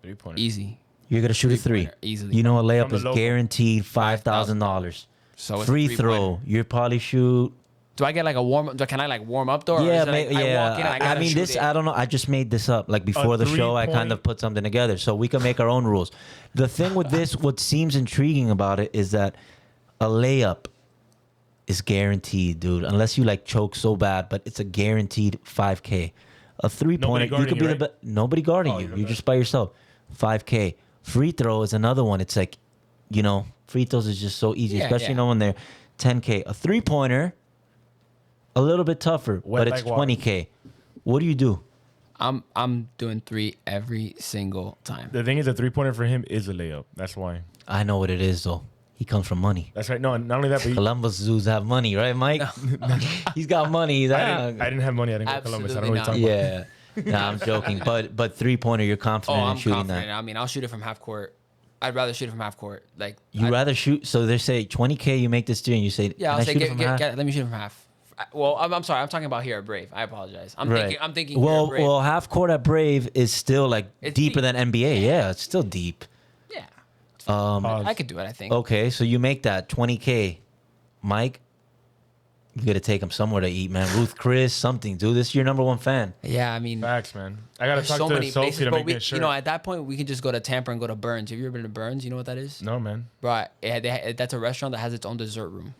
3-pointer. Easy. You're going to shoot a three. Three-pointer, easily. You know a From layup the is logo. guaranteed $5,000. So it's a Free three-pointer. throw, you probably shoot. Do I get like a warm up? Can I like warm up though? Or Yeah, is it like, I walk in and I I gotta mean, shoot this, it? I don't know. I just made this up. Like before the show, I kind three-point- of put something together. So we can make our own rules. The thing with this, what seems intriguing about it is that a layup is guaranteed, dude. Unless you like choke so bad, but it's a guaranteed 5K. A 3-pointer, you could be the best. Nobody guarding you. You're just by yourself. 5K. Free throw is another one. It's like, you know, free throws is just so easy, especially knowing they're 10K. A 3-pointer, a little bit tougher, but it's 20K. What do you do? I'm doing 3 every single time. The thing is, a 3-pointer for him is a layup. That's why. I know what it is, though. He comes from money. That's right. No, not only that, but Columbus Zoos have money, right, Mike? He's got money. He's I didn't have money. I didn't go to Columbus. I don't know what you're talking about. Nah, I'm joking. But 3-pointer, you're confident in shooting that. I mean, I'll shoot it from half court. I'd rather shoot it from half court. Like rather shoot. So they say 20K. You make this 3, and you say, yeah, I'll say let me shoot it from half. Well, I'm sorry. I'm talking about here at Brave. I apologize. I'm thinking. Here at Brave. Well, half court at Brave is still like deeper than NBA. Yeah, it's still deep. Yeah. I could do it. I think. Okay, so you make that 20K, Mike. You gotta take him somewhere to eat, man. Ruth Chris, something. Dude, this is your number 1 fan. Yeah, I mean, facts, man. I gotta talk so to many Sophie places, to but make this shirt. you know, at that point, we can just go to Tampa and go to Burns. Have you ever been to Burns? You know what that is? No, man. Right. Yeah, that's a restaurant that has its own dessert room.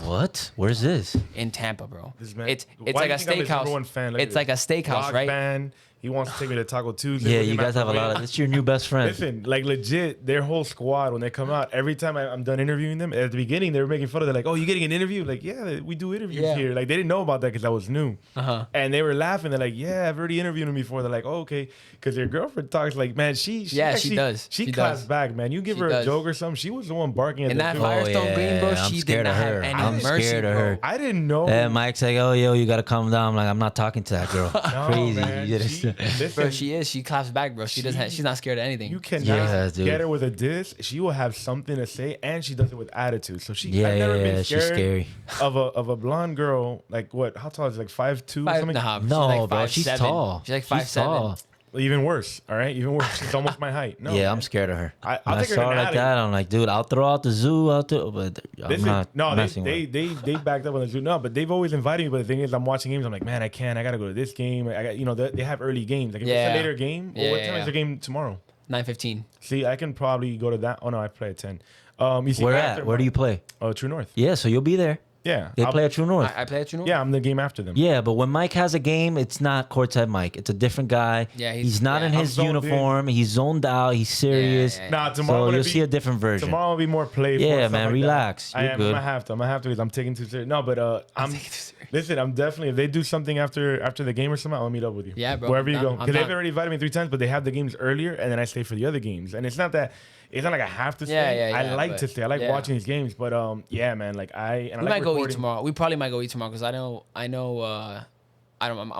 What? Where's this? In Tampa, bro. This man, It's why like do a you think I'm his number steakhouse. one fan? It's like a steakhouse, Rock right? band. He wants to take me to Taco Tuesday. Yeah, with you him guys after have a lot of. win. It's your new best friend. Listen, like legit, their whole squad when they come out, every time I'm done interviewing them, at the beginning they were making fun of. They're like, "Oh, you getting an interview?" Like, yeah, we do interviews here. Like they didn't know about that because I was new. And they were laughing. They're like, "Yeah, I've already interviewed him before." They're like, "Oh, okay," because their girlfriend talks like, "Man, she does. She claps back, man. You give her a joke or something, she was the one barking at in that the Firestone Green, bro. I'm She scared did of not her. have any I'm mercy, scared of bro. her. I didn't know. And Mike's like, "Oh, yo, you gotta calm down." I'm like, "I'm not talking to that girl." No, Crazy. man. You She, listen, Bro, she is. She claps back, bro. She doesn't. She's not scared of anything. You cannot dude. get her with a diss. She will have something to say, and she does it with attitude. So I've Yeah, never been she's scared scary. of a blonde girl. Like what? How tall is it? Like 5'2" or something? Nah, No, she's like bro, she's 5'7". tall. She's like She's 5'7". tall. Even worse. All right, even worse. She's almost my height. No, Yeah, man. I'm scared of her. I'll When I take her saw to her an like alley. that, I'm like, dude, I'll throw out the zoo, but I'm Listen, not no, messing with her. they backed up on the zoo. No, but they've always invited me. But the thing is, I'm watching games. I'm like, man, I can't. I gotta go to this game. I got, you know, they have early games. Like if it's a later game. Well, what time is the game tomorrow? 9:15. See, I can probably go to that. Oh no, I play at 10. You see, Where after at? Where do you play? Oh, True North. Yeah, so you'll be there. Yeah, They play at True North. I play at Juno. Yeah, I'm the game after them. Yeah, but when Mike has a game, it's not courtside Mike. It's a different guy. Yeah, he's not in I'm his zoned in. uniform. He's zoned out. He's serious. Yeah. Nah, tomorrow So you'll see a different version. Tomorrow will be more playful. Yeah, and stuff man, like relax. That. You're I'm good. gonna have to because I'm taking too serious. No, but listen. I'm definitely if they do something after the game or something, I'll meet up with you. Yeah, bro. Wherever you I'm go, down. because they've already invited me 3 times, but they have the games earlier, and then I stay for the other games. And it's not like I have to stay. Yeah, I like to stay. I like yeah. watching these games, but yeah, man. Like I We like might go eat recording. tomorrow. We probably might go eat tomorrow because I'm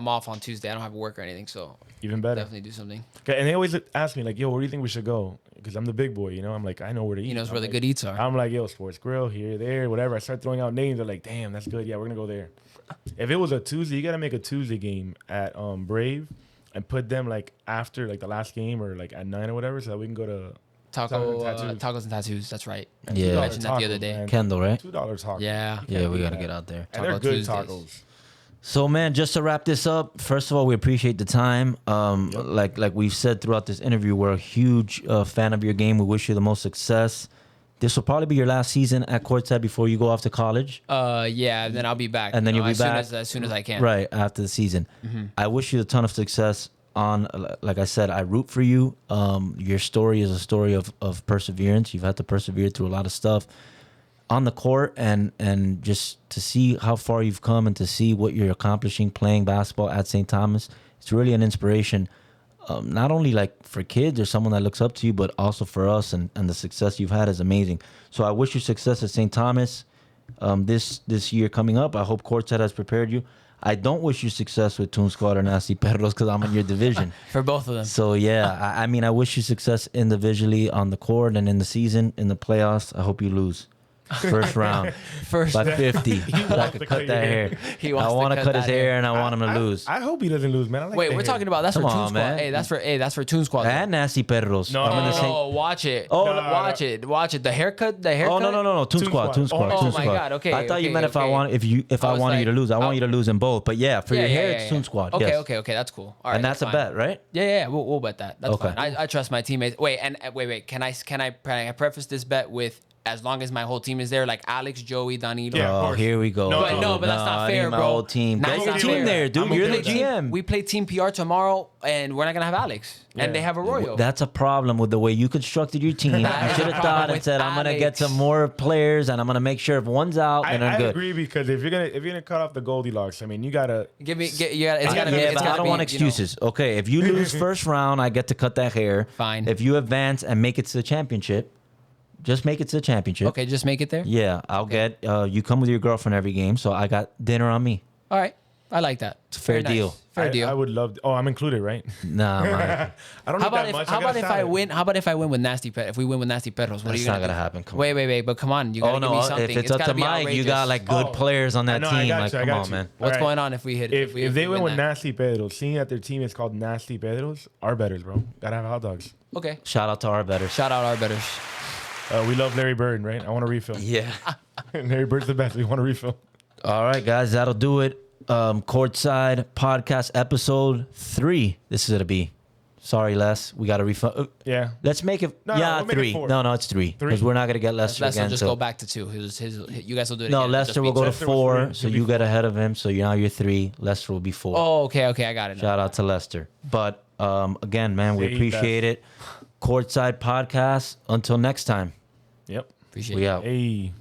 off on Tuesday. I don't have work or anything, so Even better. definitely do something. Okay, and they always ask me like, "Yo, where do you think we should go?" Because I'm the big boy, you know. I'm like, I know where to eat. He knows I'm where the like- good eats are. I'm like, yo, Sports Grill here, there, whatever. I start throwing out names. They're like, damn, that's good. Yeah, we're gonna go there. If it was a Tuesday, you gotta make a Tuesday game at Brave and put them like after like the last game or like at 9 or whatever, so that we can go to Tacos and tattoos. That's right. Yeah. You mentioned that the other day. Kendall, right? $2 tacos. Yeah. Yeah, we gotta get out there. And they're Taco good Tuesdays. tacos. So, man, just to wrap this up, first of all, we appreciate the time. Like we've said throughout this interview, we're a huge fan of your game. We wish you the most success. This will probably be your last season at courtside before you go off to college. Yeah. Then I'll be back. And then you'll be back. as soon as I can. Right, after the season. I wish you a ton of success on, like I said, I root for you. Your story is a story of perseverance. You've had to persevere through a lot of stuff on the court and just to see how far you've come and to see what you're accomplishing playing basketball at St. Thomas. It's really an inspiration, not only like for kids or someone that looks up to you, but also for us, and the success you've had is amazing. So I wish you success at St. Thomas this year coming up. I hope Courtside has prepared you. I don't wish you success with Toon Squad or Nasty Perros because I'm in your division. For both of them. So yeah, I mean, I wish you success individually on the court and in the season, in the playoffs. I hope you lose. First round, First. by 50. So I could cut that hair. He I wants to want to cut cut his that hair hair. and I want him to lose. I hope he doesn't lose, man. I like Wait, the we're hair. talking about that's Come for Toon on, Squad. man. Hey, that's for Toon Squad. And Nasty Perros. No, I'm in the no, same. Oh, watch it. Oh, watch it. Watch it. The haircut. Oh no! Toon Squad. Oh, oh my God, okay, I thought you okay, meant if I okay. want if I was wanted you to like- lose, I want you to lose in both. But yeah, for your hair, it's yeah. Toon Squad. Okay, yes. okay, that's cool. All right, And that's a fine. bet, right? Yeah, we'll bet that. That's Okay. fine. I trust my teammates. Wait, Can I preface this bet with as long as my whole team is there, like Alex, Joey, Danilo. Yeah, of Oh, course. here we go. No, But that's not I need fair, my bro. whole team. That's Get your not team fair. there, dude. I'm You're the okay with that. GM. We play Team PR tomorrow, and we're not gonna have Alex, and Yeah. they have Arroyo. That's a problem with the way you constructed your team. You That is should a have problem thought and with said, "I'm gonna get Alex. some more players, and I'm gonna make sure if one's out, then I'm I good." agree because if you're gonna cut off the Goldilocks, I mean, you gotta. you gotta, it's gotta be. Yeah, It's but I gotta don't be, want you know, excuses. Okay, if you lose first round, I get to cut that hair. Fine. If you advance and make it to the championship, just make it to the championship. Okay, just make it there. Yeah, I'll get. You come with your girlfriend every game, so I got dinner on me. All right, I like that. It's a fair deal. Fair deal. I would love. Oh, I'm included, right? Nah, man. I don't How need about that if much. how got about a if I salad. win? How about if I win with Nasty Pet? If we win with Nasty Pedros, what are That's you not gonna gonna do? happen. Come on. Wait, but come on, you gotta Oh give me no! something. If it's up gotta to be Mike, you got outrageous. like good Oh, players on that no, team. I got Like, you, I come got on, you. man. What's All right. going on if we hit it? If they we win with that? Nasty Pedros, seeing that their team is called Nasty Pedros, our betters, bro. Gotta have hot dogs. Okay. Shout out to our betters. Shout out our betters. We love Larry Bird, right? I want a refill. Yeah. Larry Bird's the best. We want a refill. All right, guys, that'll do it. Courtside podcast episode 3. This is gonna be. Sorry, Les. We got to refund. Yeah. Let's make it. No, yeah, we'll make it 3. 4. No, it's 3 3? because we're not gonna get Leicester Lester will again. just so- go back to 2. You guys will do it. No, again. Leicester Just will be go to 2. Leicester was 4, 3. so He'll you be get 4. ahead of him. So now you're 3. Leicester will be 4. Oh, okay, I got it. now. Shout out to Leicester. But again, man, we Say appreciate it. Courtside podcast. Until next time, Appreciate we it. out. Hey.